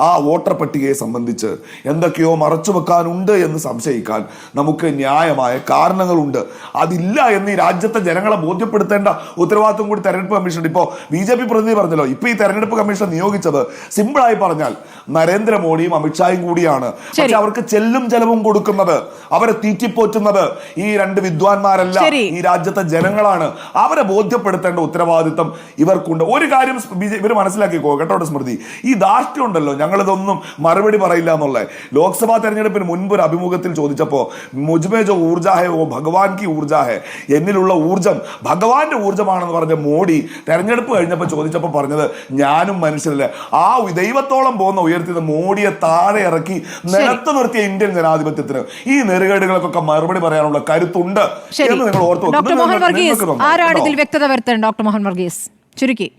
ആ വോട്ടർ പട്ടികയെ സംബന്ധിച്ച് എന്തൊക്കെയോ മറച്ചു വെക്കാനുണ്ട് എന്ന് സംശയിക്കാൻ നമുക്ക് ന്യായമായ കാരണങ്ങളുണ്ട്. അതില്ല എന്ന് ഈ രാജ്യത്തെ ജനങ്ങളെ ബോധ്യപ്പെടുത്തേണ്ട ഉത്തരവാദിത്വം കൂടി തെരഞ്ഞെടുപ്പ് കമ്മീഷൻ. ഇപ്പോ BJP പ്രതിനിധി പറഞ്ഞല്ലോ, ഇപ്പൊ ഈ തെരഞ്ഞെടുപ്പ് കമ്മീഷൻ നിയോഗിച്ചത് സിമ്പിളായി പറഞ്ഞാൽ നരേന്ദ്രമോദിയും അമിത്ഷായും കൂടിയാണ്. പക്ഷെ അവർക്ക് ചെല്ലും ചെലവും കൊടുക്കുന്നത്, അവരെ തീറ്റിപ്പോറ്റുന്നത് ഈ രണ്ട് വിദ്വാൻമാരല്ല, ഈ രാജ്യത്തെ ജനങ്ങളാണ്. അവരെ ബോധ്യപ്പെടുത്തേണ്ട ഉത്തരവാദിത്വം ഇവർക്കുണ്ട്. ഒരു കാര്യം ഇവർ മനസ്സിലാക്കിക്കോ കേട്ടോ സ്മൃതി, ഈ ധാർഷ്ട്യം ഉണ്ടല്ലോ, ഞങ്ങളിതൊന്നും മറുപടി പറയില്ല എന്നുള്ളത്. ലോക്സഭാ തെരഞ്ഞെടുപ്പിന് മുൻപ് ഒരു അഭിമുഖത്തിൽ ചോദിച്ചപ്പോ മുജ്മേ ജോ ഊർജ ഹേ ഓ ഭഗവാൻ കി ഊർജ ഹേ, എന്നിലുള്ള ഊർജം ഭഗവാന്റെ ഊർജമാണെന്ന് പറഞ്ഞ മോഡി തെരഞ്ഞെടുപ്പ് കഴിഞ്ഞപ്പോൾ ചോദിച്ചപ്പോൾ പറഞ്ഞത് ഞാനും മനുഷ്യരല്ലേ. ആ ദൈവത്തോളം പോകുന്ന ഉയർത്തിയത് മോഡിയെ താഴെ ഇറക്കി നിലത്ത് നിർത്തിയ ഇന്ത്യൻ ജനാധിപത്യത്തിന് ഈ നെറുകേടുകൾക്കൊക്കെ മറുപടി പറയാനുള്ള കരുത്തുണ്ട് എന്ന് നിങ്ങൾ ഓർത്തു. ഡോക്ടർ മോഹൻ വർഗീസ്, ആരാണ് ഇതിൽ വ്യക്തത വരുത്തേണ്ടത്? ഡോക്ടർ മോഹൻ വർഗീസ് ചുരുക്കി.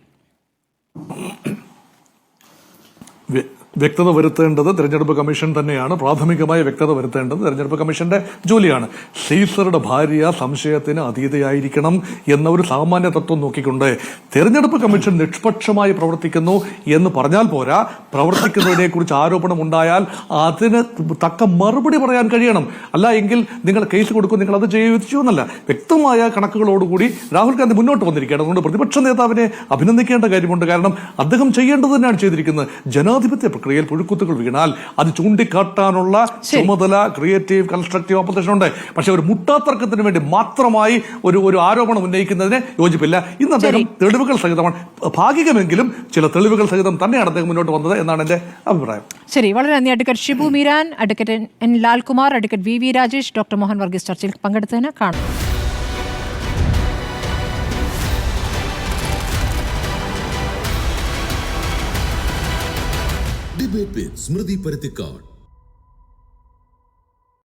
വ്യക്തത വരുത്തേണ്ടത് തെരഞ്ഞെടുപ്പ് കമ്മീഷൻ തന്നെയാണ്. പ്രാഥമികമായി വ്യക്തത വരുത്തേണ്ടത് തെരഞ്ഞെടുപ്പ് കമ്മീഷന്റെ ജോലിയാണ്. സീസറുടെ ഭാര്യ സംശയത്തിന് അതീതയായിരിക്കണം എന്ന ഒരു സാമാന്യ തത്വം നോക്കിക്കൊണ്ട് തെരഞ്ഞെടുപ്പ് കമ്മീഷൻ നിഷ്പക്ഷമായി പ്രവർത്തിക്കുന്നു എന്ന് പറഞ്ഞാൽ പോരാ, പ്രവർത്തിക്കുന്നതിനെ കുറിച്ച് ആരോപണം ഉണ്ടായാൽ അതിന് തക്ക മറുപടി പറയാൻ കഴിയണം. അല്ല എങ്കിൽ നിങ്ങൾ കേസ് കൊടുക്കും, നിങ്ങൾ അത് ചെയ്യിച്ചു എന്നല്ല. വ്യക്തമായ കണക്കുകളോടുകൂടി രാഹുൽ ഗാന്ധി മുന്നോട്ട് വന്നിരിക്കുകയാണ്. അതുകൊണ്ട് പ്രതിപക്ഷ നേതാവിനെ അഭിനന്ദിക്കേണ്ട കാര്യമുണ്ട്. കാരണം അദ്ദേഹം ചെയ്യേണ്ടത് തന്നെയാണ് ചെയ്തിരിക്കുന്നത്. ജനാധിപത്യ പ്രക്രിയയിൽ പുഴുക്കുത്തുകൾ വീണാൽ അത് ചൂണ്ടിക്കാട്ടാനുള്ള ചുമതല ക്രിയേറ്റീവ് കൺസ്ട്രക്റ്റീവ് ഓപ്പോസിഷൻ ഉണ്ട്. പക്ഷെ ഒരു മുട്ടാത്തർക്കത്തിന് വേണ്ടി മാത്രമായി ഒരു ആരോപണം ഉന്നയിക്കുന്നതിന് യോജിപ്പില്ല. ഇന്ന് അദ്ദേഹം തെളിവുകൾ സഹിതമാണ്, ഭാഗികമെങ്കിലും ചില തെളിവുകൾ സഹിതം തന്നെയാണ് അദ്ദേഹം മുന്നോട്ട് വന്നത് എന്നാണ് എന്റെ അഭിപ്രായം. ശരി, വളരെ നന്ദി. Advocate Shibu Meeran, advocate N Lalkumar, അഡ്വക്കേറ്റ് VV രാജേഷ്, ഡോക്ടർ മോഹൻ വർഗീസ് ചർച്ചയിൽ പങ്കെടുത്തതിന് കാണാം. Debate with Smriti Paruthikad.